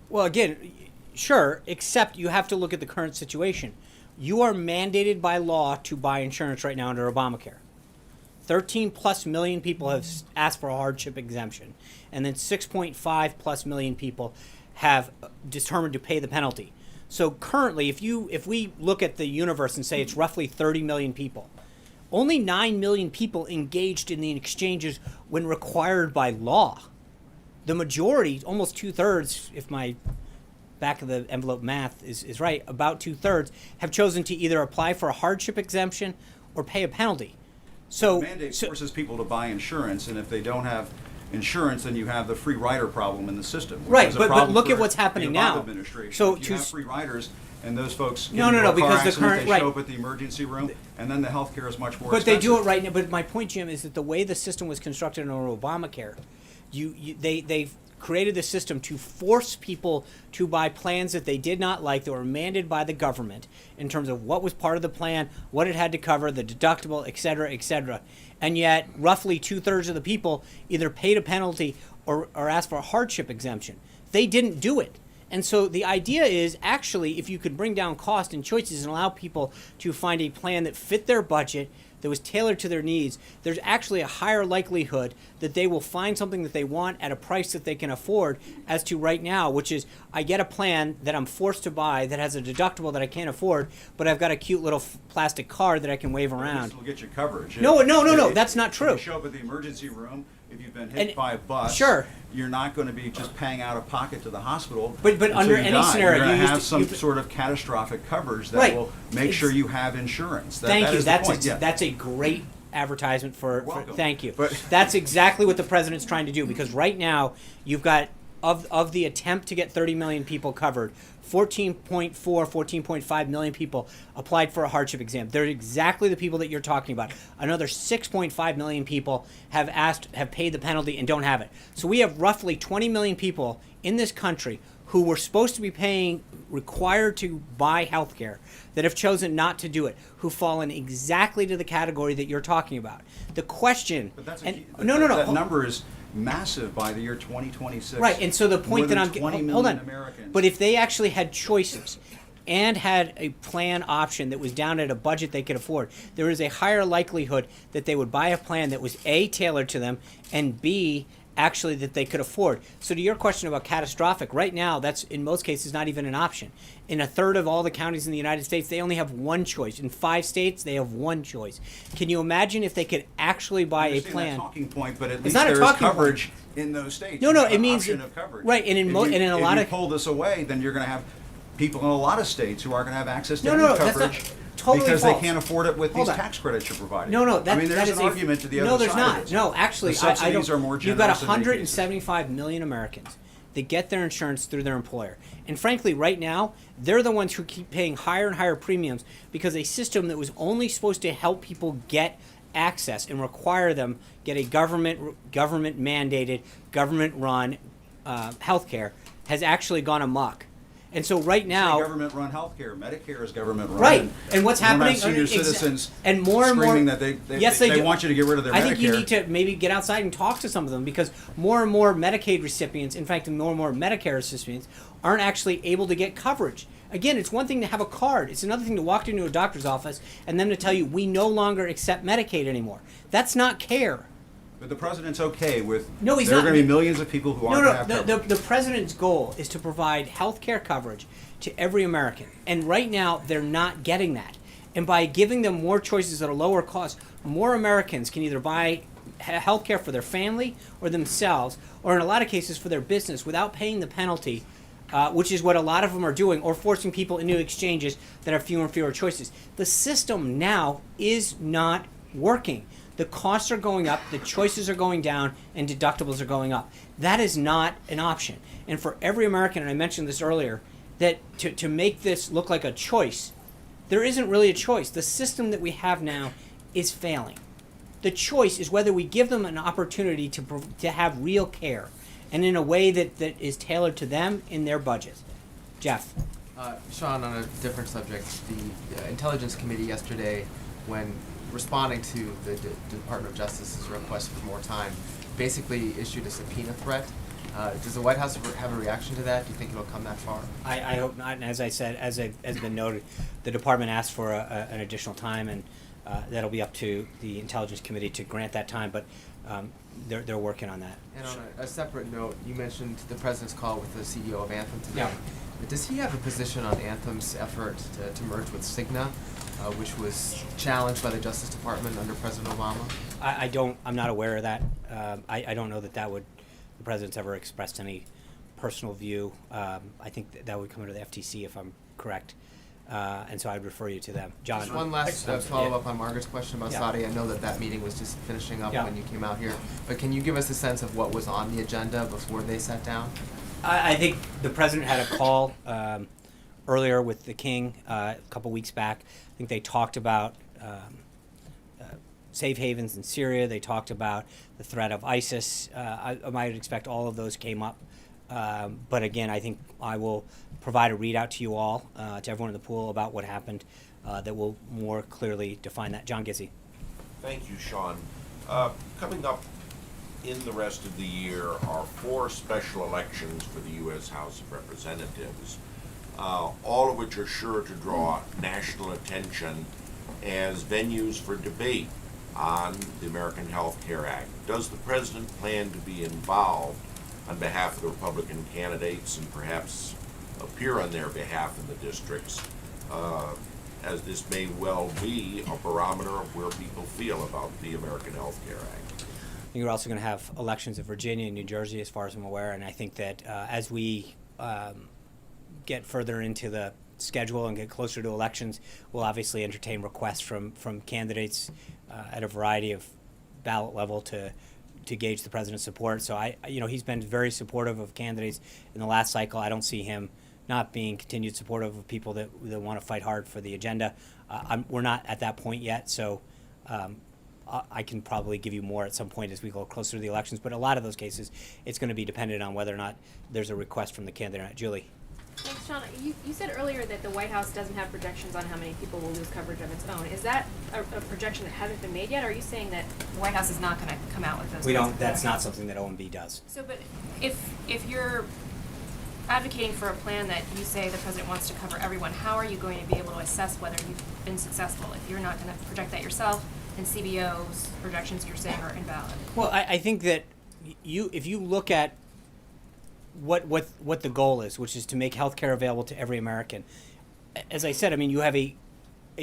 Well, again, sure, except you have to look at the current situation. You are mandated by law to buy insurance right now under Obamacare. 13 plus million people have asked for a hardship exemption, and then 6.5 plus million people have determined to pay the penalty. So currently, if we look at the universe and say it's roughly 30 million people, only 9 million people engaged in the exchanges when required by law. The majority, almost 2/3, if my back of the envelope math is right, about 2/3 have chosen to either apply for a hardship exemption or pay a penalty. So the mandate forces people to buy insurance, and if they don't have insurance, then you have the free rider problem in the system. Which right, is a but problem look for at what's the happening Obama now. administration. So if you have free riders, and those folks get No, into a car because the accident, current they right. show up at the emergency room, and then the health care is much more But expensive. they do it right now. But my point, Jim, is that the way the system was constructed under Obamacare, they created the system to force people to buy plans that they did not like, that were mandated by the government in terms of what was part of the plan, what it had to cover, the deductible, et cetera, et cetera. And yet, roughly 2/3 of the people either paid a penalty or asked for a hardship exemption. They didn't do it. And so the idea is actually, if you could bring down cost and choices and allow people to find a plan that fit their budget, that was tailored to their needs, there's actually a higher likelihood that they will find something that they want at a price that they can afford, as to right now, which is I get a plan that I'm forced to buy that has a deductible that I can't afford, but I've got a cute little plastic card that I can wave around. It'll get you coverage. No, If- that's not true. If you show up at the emergency room, if you've been hit And- by a bus, sure. you're not going to be just paying out of pocket to the hospital. But until under you any die. scenario, you're going you to have used to- some you- sort of catastrophic coverage that Right. will make It's- sure you have insurance. Thank that you. is the point. Yeah. That's a great advertisement for welcome. thank you. But- That's exactly what the president's trying to do, because right now you've got of the attempt to get 30 million people covered, 14.5 million people applied for a hardship exam. They're exactly the people that you're talking about. Another 6.5 million people have paid the penalty and don't have it. So we have roughly 20 million people in this country who were supposed to be required to buy health care, that have chosen not to do it, who fall in exactly to the category that you're talking about. The question, But that's and, that no, number is massive by the year 2026. right, and so the point More that than I'm 20 hold million on, Americans. but if they actually had choices and had a plan option that was down at a budget they could afford, there is a higher likelihood that they would buy a plan that was A, tailored to them, and B, actually that they could afford. So to your question about catastrophic, right now that's in most cases not even an option. In a third of all the counties in the United States, they only have one choice. In 5 states, they have one choice. Can you imagine if they could actually buy I a understand plan? that talking point, but at It's least not a there is talking point. coverage in those states. No, You no, have it an means option it- of coverage. right, and in If mo- you- and in a if lot you of- pull this away, then you're going to have people in a lot of states who aren't going to have access to No, any no, that's coverage not- totally because false. they can't afford it with Hold these on. tax credits you're providing. No, I mean, there's an argument to the other No, there's side not. of it. No, actually, The subsidies I don't. are more You've got generous in many cases. 175 million Americans that get their insurance through their employer. And frankly, right now, they're the ones who keep paying higher and higher premiums because a system that was only supposed to help people get access and require them get a government mandated, government run healthcare has actually gone amok. And so right now, government-run healthcare, Medicare is government-run. right, and what's we're not happening? Senior exa- citizens and more screaming that they yes, they do. want you to get rid of their I Medicare. think you need to maybe get outside and talk to some of them, because more and more Medicaid recipients, in fact, more and more Medicare recipients, aren't actually able to get coverage. Again, it's one thing to have a card. It's another thing to walk into a doctor's office and them to tell you, we no longer accept Medicaid anymore. That's not care. But the president's okay with. No, he's there not. are going to be millions of people who aren't going to have coverage. The president's goal is to provide health care coverage to every American. And right now, they're not getting that. And by giving them more choices at a lower cost, more Americans can either buy health care for their family or themselves, or in a lot of cases for their business, without paying the penalty, which is what a lot of them are doing, or forcing people into exchanges that have fewer and fewer choices. The system now is not working. The costs are going up, the choices are going down, and deductibles are going up. That is not an option. And for every American, and I mentioned this earlier, that to make this look like a choice, there isn't really a choice. The system that we have now is failing. The choice is whether we give them an opportunity to have real care, and in a way that is tailored to them in their budget. Jeff. Sean, on a different subject, the Intelligence Committee yesterday, when responding to the Department of Justice's request for more time, basically issued a subpoena threat. Does the White House have a reaction to that? Do you think it'll come that far? I hope not. And as I said, as been noted, the department asked for an additional time, and that'll be up to the Intelligence Committee to grant that time. But they're working on that. And on a separate note, you mentioned the president's call with the CEO of Anthem today. Yeah. But does he have a position on Anthem's effort to merge with Cigna, which was challenged by the Justice Department under President Obama? I'm not aware of that. I don't know that the president's ever expressed any personal view. I think that would come under the FTC if I'm correct. And so I'd refer you to them. John. Just one last follow-up on Margaret's question about Yeah. Saudi. I know that meeting was just finishing up Yeah. when you came out here. But can you give us a sense of what was on the agenda before they sat down? I think the president had a call earlier with the king a couple weeks back. I think they talked about safe havens in Syria. They talked about the threat of ISIS. I might expect all of those came up. But again, I think I will provide a readout to you all, to everyone in the pool, about what happened that will more clearly define that. John Gizzi. Thank you, Sean. Coming up in the rest of the year are 4 special elections for the U.S. House of Representatives, all of which are sure to draw national attention as venues for debate on the American Health Care Act. Does the president plan to be involved on behalf of the Republican candidates and perhaps appear on their behalf in the districts, as this may well be a barometer of where people feel about the American Health Care Act? You're also going to have elections in Virginia and New Jersey, as far as I'm aware, and I think that as we get further into the schedule and get closer to elections, we'll obviously entertain requests from candidates at a variety of ballot level to gauge the president's support. So he's been very supportive of candidates in the last cycle. I don't see him not being continued supportive of people that want to fight hard for the agenda. We're not at that point yet, so I can probably give you more at some point as we go closer to the elections. But a lot of those cases, it's going to be dependent on whether or not there's a request from the candidate. Julie. Thanks, Sean. You said earlier that the White House doesn't have projections on how many people will lose coverage of its own. Is that a projection that hasn't been made yet, or are you saying that the White House is not going to come out with those? We don't. That's not something that OMB does. So, but if you're advocating for a plan that you say the president wants to cover everyone, how are you going to be able to assess whether you've been successful if you're not going to project that yourself and CBO's projections you're saying are invalid? Well, I think that if you look at what the goal is, which is to make health care available to every American, as I said, I mean, you have a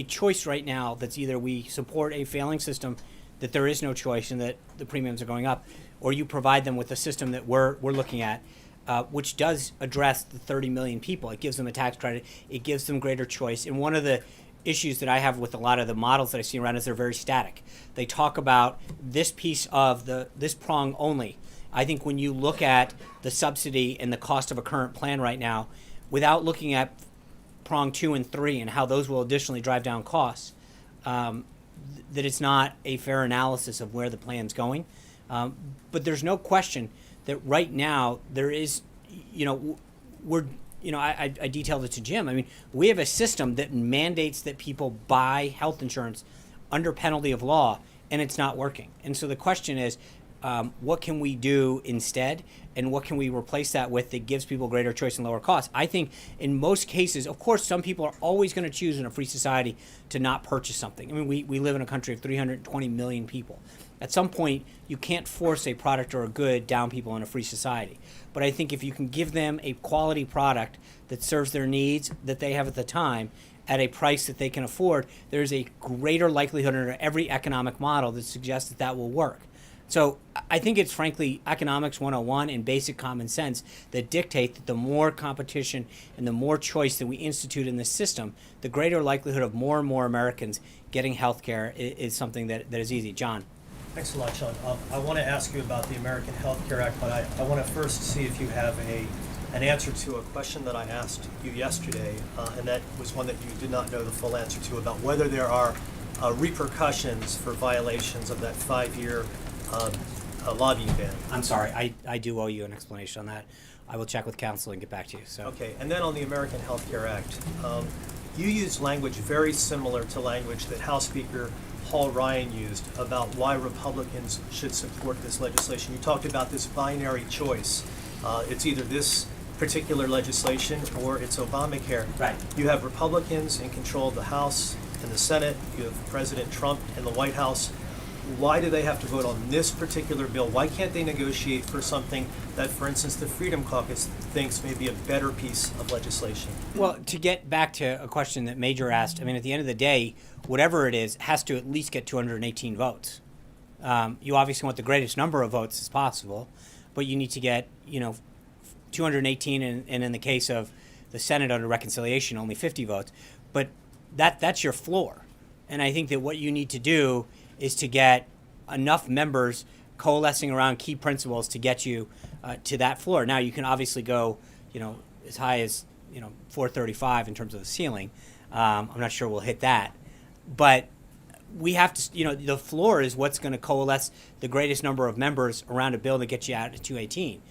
choice right now that's either we support a failing system, that there is no choice and that the premiums are going up, or you provide them with a system that we're looking at, which does address the 30 million people. It gives them a tax credit. It gives them greater choice. And one of the issues that I have with a lot of the models that I see around is they're very static. They talk about this piece of this prong only. I think when you look at the subsidy and the cost of a current plan right now, without looking at prong 2 and 3 and how those will additionally drive down costs, that it's not a fair analysis of where the plan's going. But there's no question that right now there is, I detailed it to Jim. I mean, we have a system that mandates that people buy health insurance under penalty of law, and it's not working. And so the question is, what can we do instead, and what can we replace that with that gives people greater choice and lower costs? I think in most cases, of course, some people are always going to choose in a free society to not purchase something. I mean, we live in a country of 320 million people. At some point, you can't force a product or a good down people in a free society. But I think if you can give them a quality product that serves their needs that they have at the time at a price that they can afford, there's a greater likelihood under every economic model that suggests that will work. So I think it's frankly economics 101 and basic common sense that dictate that the more competition and the more choice that we institute in this system, the greater likelihood of more and more Americans getting health care is something that is easy. John. Thanks a lot, Sean. I want to ask you about the American Health Care Act, but I want to first see if you have an answer to a question that I asked you yesterday, and that was one that you did not know the full answer to, about whether there are repercussions for violations of that 5-year lobbying ban. I'm sorry, I do owe you an explanation on that. I will check with counsel and get back to you. So. Okay, and then on the American Health Care Act, you use language very similar to language that House Speaker Paul Ryan used about why Republicans should support this legislation. You talked about this binary choice. It's either this particular legislation or it's Obamacare. Right. You have Republicans in control of the House and the Senate. You have President Trump in the White House. Why do they have to vote on this particular bill? Why can't they negotiate for something that, for instance, the Freedom Caucus thinks may be a better piece of legislation? Well, to get back to a question that Major asked, I mean, at the end of the day, whatever it is has to at least get 218 votes. You obviously want the greatest number of votes as possible, but you need to get, 218, and in the case of the Senate under reconciliation, only 50 votes. But that's your floor. And I think that what you need to do is to get enough members coalescing around key principles to get you to that floor. Now, you can obviously go, as high as, 435 in terms of the ceiling. I'm not sure we'll hit that. But we have to, the floor is what's going to coalesce the greatest number of members around a bill that gets you out to 218.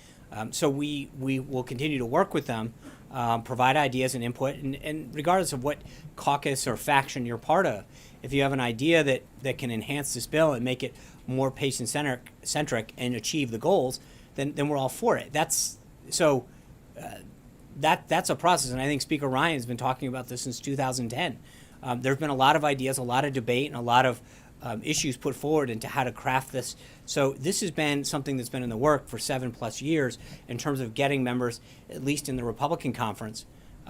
So we will continue to work with them, provide ideas and input, and regardless of what caucus or faction you're part of, if you have an idea that can enhance this bill and make it more patient-centric and achieve the goals, then we're all for it. That's a process, and I think Speaker Ryan has been talking about this since 2010. There have been a lot of ideas, a lot of debate, and a lot of issues put forward into how to craft this. So this has been something that's been in the work for 7+ years in terms of getting members, at least in the Republican conference,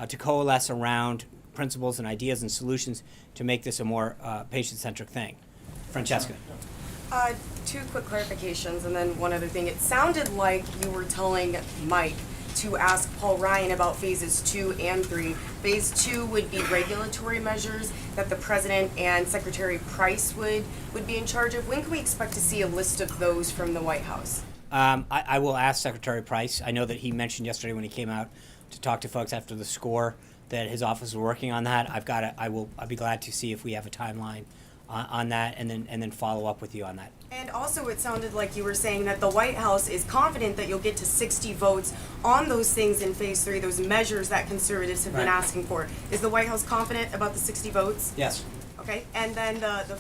to coalesce around principles and ideas and solutions to make this a more patient-centric thing. Francesca. Two quick clarifications and then one other thing. It sounded like you were telling Mike to ask Paul Ryan about phases 2 and 3. Phase 2 would be regulatory measures that the President and Secretary Price would be in charge of. When can we expect to see a list of those from the White House? I will ask Secretary Price. I know that he mentioned yesterday when he came out to talk to folks after the score that his office is working on that. I'll be glad to see if we have a timeline on that and then follow up with you on that. And also it sounded like you were saying that the White House is confident that you'll get to 60 votes on those things in phase 3, those measures that conservatives have been asking for. Is the White House confident about the 60 votes? Yes. Okay, and then the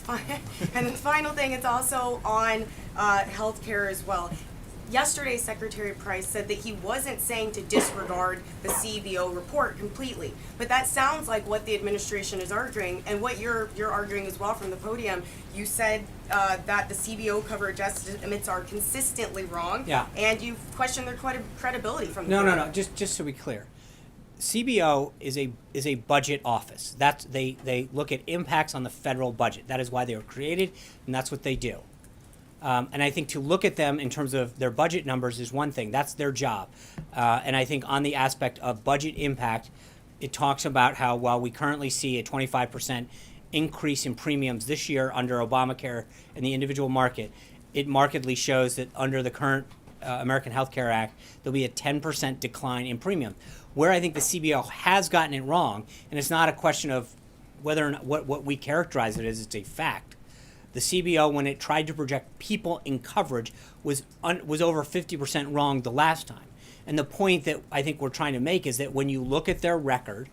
final thing, it's also on health care as well. Yesterday, Secretary Price said that he wasn't saying to disregard the CBO report completely, but that sounds like what the administration is arguing, and what you're arguing as well from the podium. You said that the CBO coverage estimates are consistently wrong, and you've questioned their credibility from the podium. No. Just to be clear, CBO is a budget office. They look at impacts on the federal budget. That is why they were created, and that's what they do. And I think to look at them in terms of their budget numbers is one thing. That's their job. And I think on the aspect of budget impact, it talks about how while we currently see a 25% increase in premiums this year under Obamacare in the individual market, it markedly shows that under the current American Health Care Act, there'll be a 10% decline in premium. Where I think the CBO has gotten it wrong, and it's not a question of whether or not what we characterize it as, it's a fact. The CBO, when it tried to project people in coverage, was over 50% wrong the last time. And the point that I think we're trying to make is that when you look at their record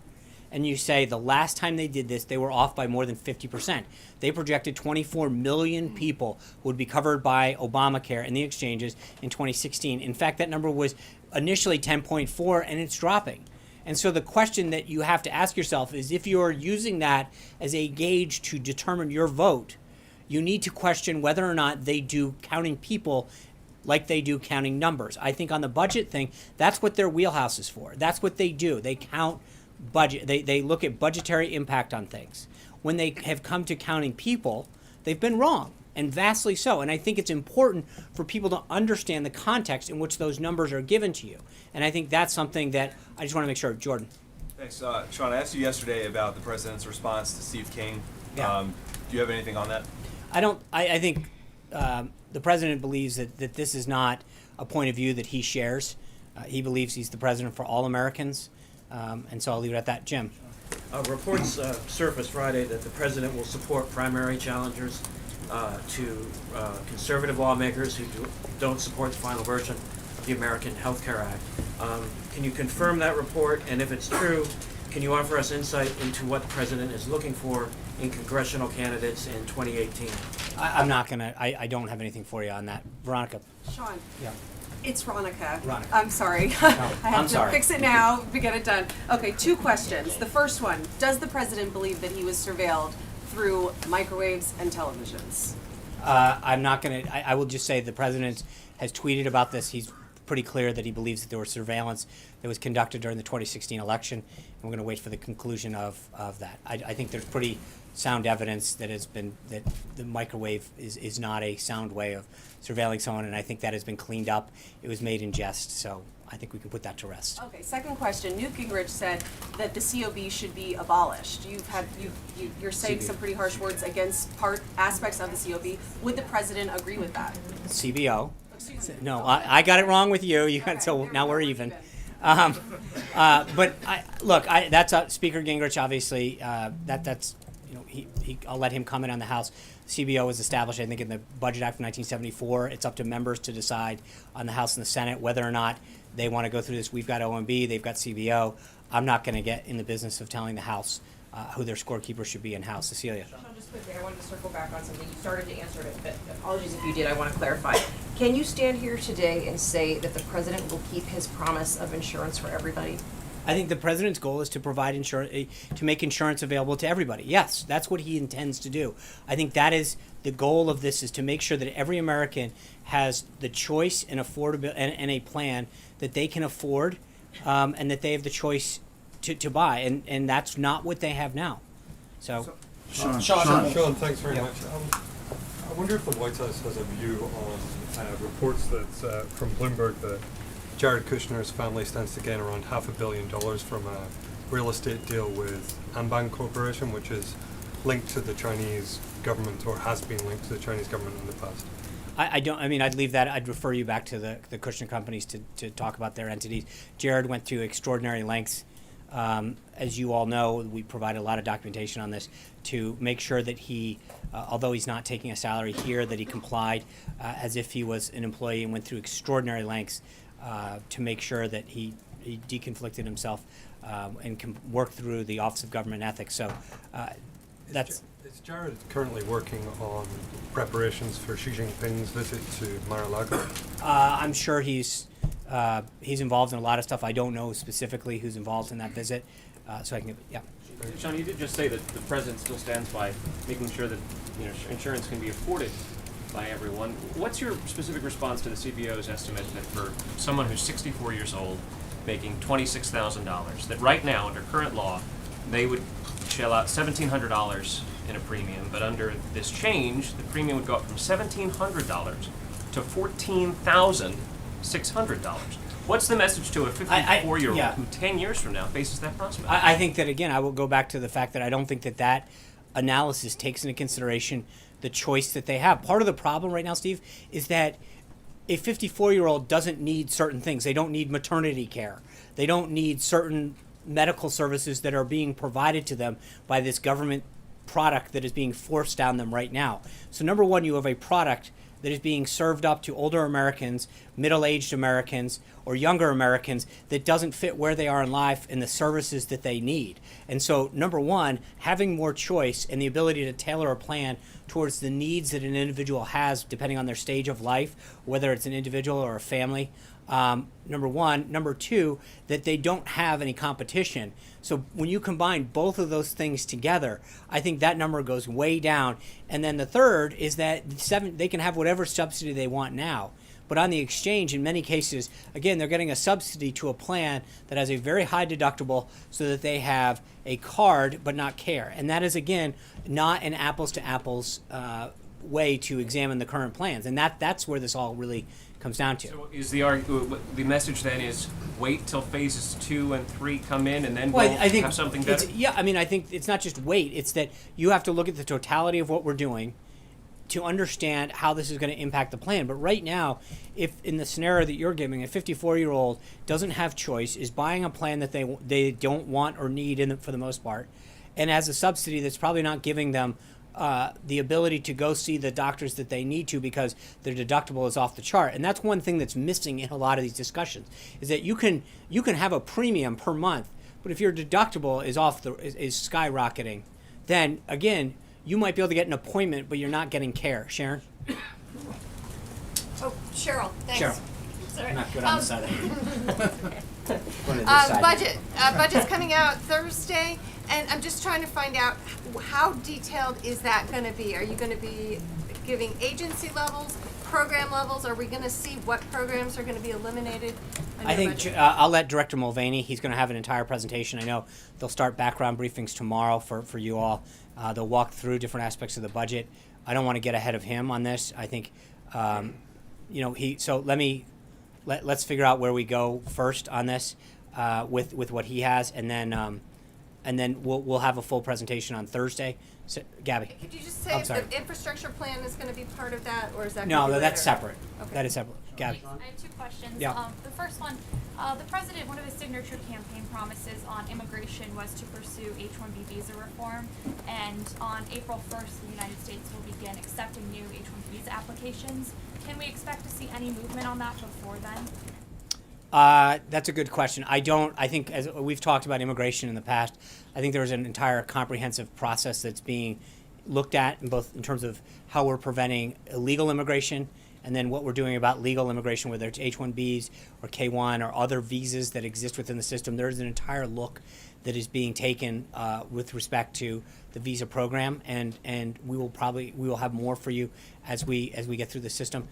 and you say the last time they did this, they were off by more than 50%. They projected 24 million people who would be covered by Obamacare in the exchanges in 2016. In fact, that number was initially 10.4, and it's dropping. And so the question that you have to ask yourself is, if you're using that as a gauge to determine your vote, you need to question whether or not they do counting people like they do counting numbers. I think on the budget thing, that's what their wheelhouse is for. That's what they do. They count budget. They look at budgetary impact on things. When they have come to counting people, they've been wrong, and vastly so. And I think it's important for people to understand the context in which those numbers are given to you. And I think that's something that I just want to make sure. Jordan. Thanks. Sean, I asked you yesterday about the president's response to Steve King. Yeah. Do you have anything on that? I think the president believes that this is not a point of view that he shares. He believes he's the president for all Americans, and so I'll leave it at that. Jim. Reports surfaced Friday that the president will support primary challengers to conservative lawmakers who don't support the final version of the American Health Care Act. Can you confirm that report? And if it's true, can you offer us insight into what the president is looking for in congressional candidates in 2018? I'm not gonna. I don't have anything for you on that, Veronica. Sean. Yeah. It's Ronica. Ronica. I'm sorry. No, I have I'm to sorry. fix it now to get it done. Okay, 2 questions. The first one, does the president believe that he was surveilled through microwaves and televisions? I'm not going to. I will just say the president has tweeted about this. He's pretty clear that he believes that there was surveillance that was conducted during the 2016 election. And we're going to wait for the conclusion of that. I think there's pretty sound evidence that that the microwave is not a sound way of surveilling someone, and I think that has been cleaned up. It was made in jest, so I think we can put that to rest. Okay, second question. Newt Gingrich said that the COB should be abolished. You're saying CBO. some pretty harsh words against aspects of the COB. Would the president agree with that? CBO. No, I got it wrong with you. So now we're even. But that's Speaker Gingrich. Obviously, that's I'll let him comment on the House. CBO was established, I think, in the Budget Act of 1974. It's up to members to decide on the House and the Senate whether or not they want to go through this. We've got OMB, they've got CBO. I'm not going to get in the business of telling the House who their scorekeeper should be in House. Cecilia. Sean, just quickly, I wanted to circle back on something. You started to answer it, but apologies if you did. I want to clarify. Can you stand here today and say that the president will keep his promise of insurance for everybody? I think the president's goal is to provide insurance, to make insurance available to everybody. Yes, that's what he intends to do. I think that is the goal of this, is to make sure that every American has the choice and affordability and a plan that they can afford, and that they have the choice to buy. And that's not what they have now. So Sean, thanks very much. I wonder if the White House has a view on reports that from Bloomberg that Jared Kushner's family stands to gain around $500 million from a real estate deal with Anbang Corporation, which is linked to the Chinese government, or has been linked to the Chinese government in the past. I'd leave that. I'd refer you back to the Kushner companies to talk about their entities. Jared went to extraordinary lengths. As you all know, we provide a lot of documentation on this to make sure that he, although he's not taking a salary here, that he complied as if he was an employee, and went through extraordinary lengths to make sure that he deconflicted himself and can work through the Office of Government Ethics. So that's. Is Jared currently working on preparations for Xi Jinping's visit to Mar-a-Lago? I'm sure he's involved in a lot of stuff. I don't know specifically who's involved in that visit, so I can. Yeah. Sean, you did just say that the president still stands by making sure that insurance can be afforded by everyone. What's your specific response to the CBO's estimate that for someone who's 64 years old, making $26,000, that right now under current law, they would shell out $1,700 in a premium, but under this change, the premium would go up from $1,700 to $14,600. What's the message to a 54-year-old who 10 years from now faces that prospect? I think that, again, I will go back to the fact that I don't think that analysis takes into consideration the choice that they have. Part of the problem right now, Steve, is that a 54-year-old doesn't need certain things. They don't need maternity care. They don't need certain medical services that are being provided to them by this government product that is being forced down them right now. So number one, you have a product that is being served up to older Americans, middle-aged Americans, or younger Americans that doesn't fit where they are in life and the services that they need. And so, number one, having more choice and the ability to tailor a plan towards the needs that an individual has depending on their stage of life, whether it's an individual or a family, number one. Number two, that they don't have any competition. So when you combine both of those things together, I think that number goes way down. And then the third is that they can have whatever subsidy they want now. But on the exchange, in many cases, again, they're getting a subsidy to a plan that has a very high deductible so that they have a card but not care. And that is, again, not an apples-to-apples way to examine the current plans. And that's where this all really comes down to. So is the message then is wait till phases 2 and 3 come in, and then I think have something better? I think it's not just wait. It's that you have to look at the totality of what we're doing to understand how this is going to impact the plan. But right now, if in the scenario that you're giving, a 54-year-old doesn't have choice, is buying a plan that they don't want or need for the most part, and has a subsidy that's probably not giving them the ability to go see the doctors that they need to because their deductible is off the chart. And that's one thing that's missing in a lot of these discussions, is that you can have a premium per month, but if your deductible is is skyrocketing, then again, you might be able to get an appointment, but you're not getting care. Sharon? Oh, Cheryl, thanks. Cheryl. Sorry. Not good on the side. Budget's coming out Thursday, and I'm just trying to find out how detailed is that going to be? Are you going to be giving agency levels, program levels? Are we going to see what programs are going to be eliminated? I think I'll let Director Mulvaney. He's going to have an entire presentation. I know they'll start background briefings tomorrow for you all. They'll walk through different aspects of the budget. I don't want to get ahead of him on this. I think, So let's figure out where we go first on this with what he has, and then we'll have a full presentation on Thursday. So, Gabby. Could you just say if the infrastructure plan is going to be part of that, or is that? No, gonna be that's later? separate. Okay. That is separate. Gabby. I have two questions. Yeah. The first one, the president, one of his signature campaign promises on immigration was to pursue H-1B visa reform, and on April 1st, the United States will begin accepting new H-1B visa applications. Can we expect to see any movement on that before then? That's a good question. I think, as we've talked about immigration in the past, I think there's an entire comprehensive process that's being looked at in terms of how we're preventing illegal immigration, and then what we're doing about legal immigration, whether it's H-1Bs or K-1 or other visas that exist within the system. There's an entire look that is being taken with respect to the visa program, and we will have more for you as we get through the system.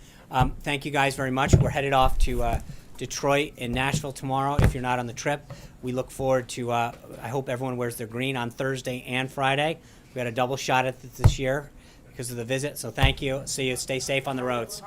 Thank you guys very much. We're headed off to Detroit and Nashville tomorrow. If you're not on the trip, we look forward to. I hope everyone wears their green on Thursday and Friday. We got a double shot at this year because of the visit. So thank you. See you. Stay safe on the roads.